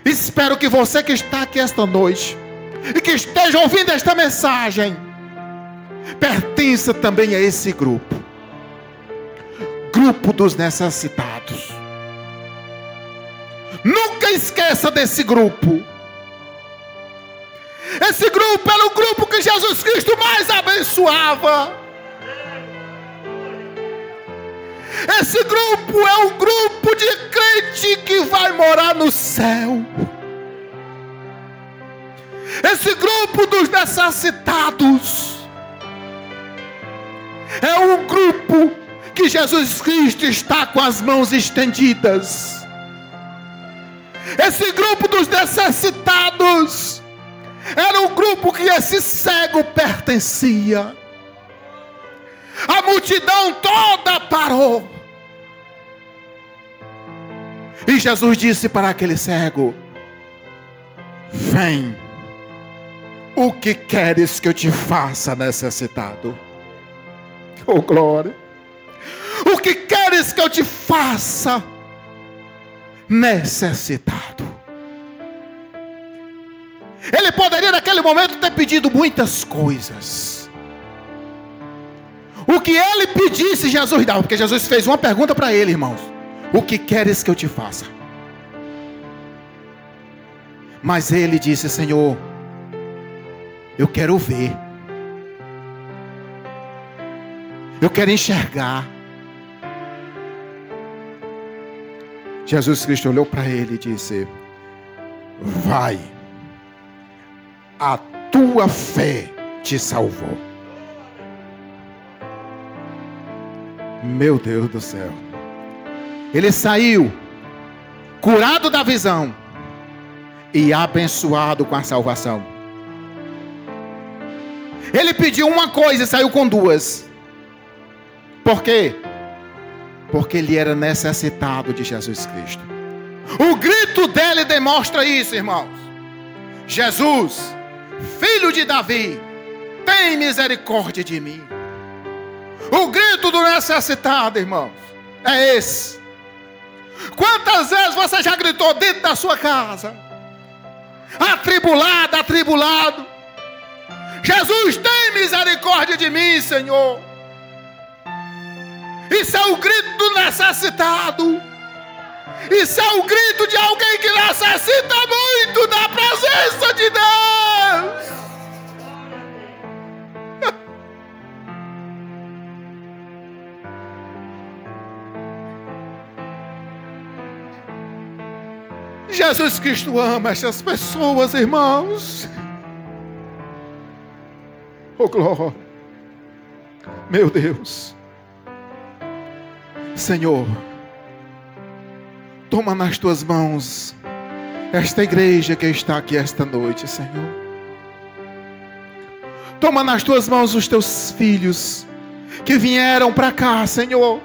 [SPEAKER 2] Espero que você que está aqui esta noite e que esteja ouvindo esta mensagem pertença também a esse grupo. Grupo dos necessitados. Nunca esqueça desse grupo. Esse grupo era o grupo que Jesus Cristo mais abençoava. Esse grupo é um grupo de crente que vai morar no céu. Esse grupo dos necessitados é um grupo que Jesus Cristo está com as mãos estendidas. Esse grupo dos necessitados era um grupo que esse cego pertencia. A multidão toda parou. E Jesus disse para aquele cego: vem, o que queres que eu te faça, necessitado? Oh glória! O que queres que eu te faça, necessitado? Ele poderia naquele momento ter pedido muitas coisas. O que ele pedisse, Jesus dava, porque Jesus fez uma pergunta para ele, irmãos: o que queres que eu te faça? Mas ele disse: Senhor, eu quero ver, eu quero enxergar. Jesus Cristo olhou para ele e disse: vai, a tua fé te salvou. Meu Deus do céu. Ele saiu curado da visão e abençoado com a salvação. Ele pediu uma coisa e saiu com duas. Por quê? Porque ele era necessitado de Jesus Cristo. O grito dele demonstra isso, irmãos. Jesus, filho de Davi, tem misericórdia de mim. O grito do necessitado, irmãos, é esse. Quantas vezes você já gritou dentro da sua casa, atribulado, atribulado: Jesus, tem misericórdia de mim, Senhor. Isso é o grito do necessitado. Isso é o grito de alguém que necessita muito da presença de Deus. Jesus Cristo ama essas pessoas, irmãos. Oh glória. Meu Deus. Senhor, toma nas tuas mãos esta igreja que está aqui esta noite, Senhor. Toma nas tuas mãos os teus filhos que vieram para cá, Senhor,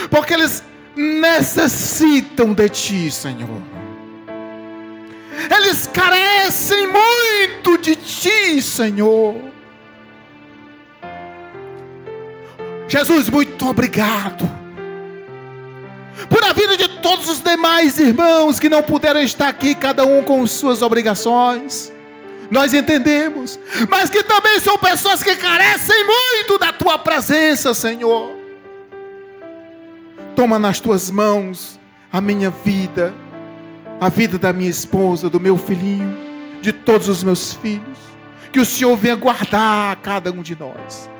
[SPEAKER 2] porque eles necessitam de ti, Senhor. Eles carecem muito de ti, Senhor. Jesus, muito obrigado por a vida de todos os demais irmãos que não puderam estar aqui, cada um com suas obrigações. Nós entendemos, mas que também são pessoas que carecem muito da tua presença, Senhor. Toma nas tuas mãos a minha vida, a vida da minha esposa, do meu filhinho, de todos os meus filhos. Que o Senhor venha guardar cada um de nós.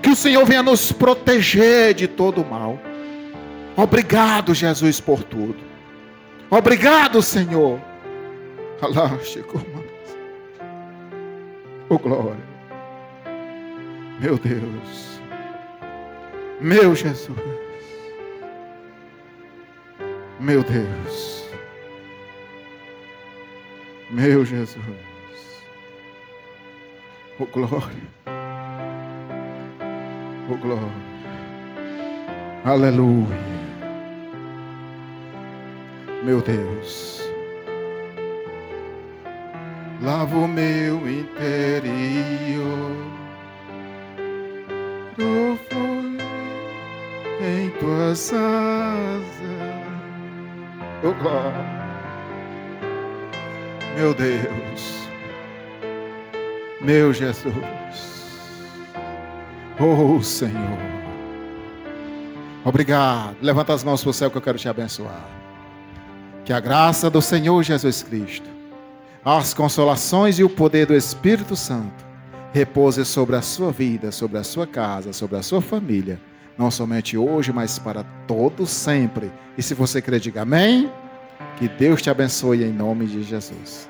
[SPEAKER 2] Que o Senhor venha nos proteger de todo o mal. Obrigado, Jesus, por tudo. Obrigado, Senhor. Oh glória. Meu Deus. Meu Jesus. Meu Deus. Meu Jesus. Oh glória. Oh glória. Aleluia. Meu Deus. Lava o meu interior, profundo em tuas asas. Oh glória. Meu Deus. Meu Jesus. Oh Senhor. Obrigado. Levanta as mãos para o céu que eu quero te abençoar. Que a graça do Senhor Jesus Cristo, as consolações e o poder do Espírito Santo repouse sobre a sua vida, sobre a sua casa, sobre a sua família, não somente hoje, mas para todo sempre. E se você crer, diga amém. Que Deus te abençoe em nome de Jesus.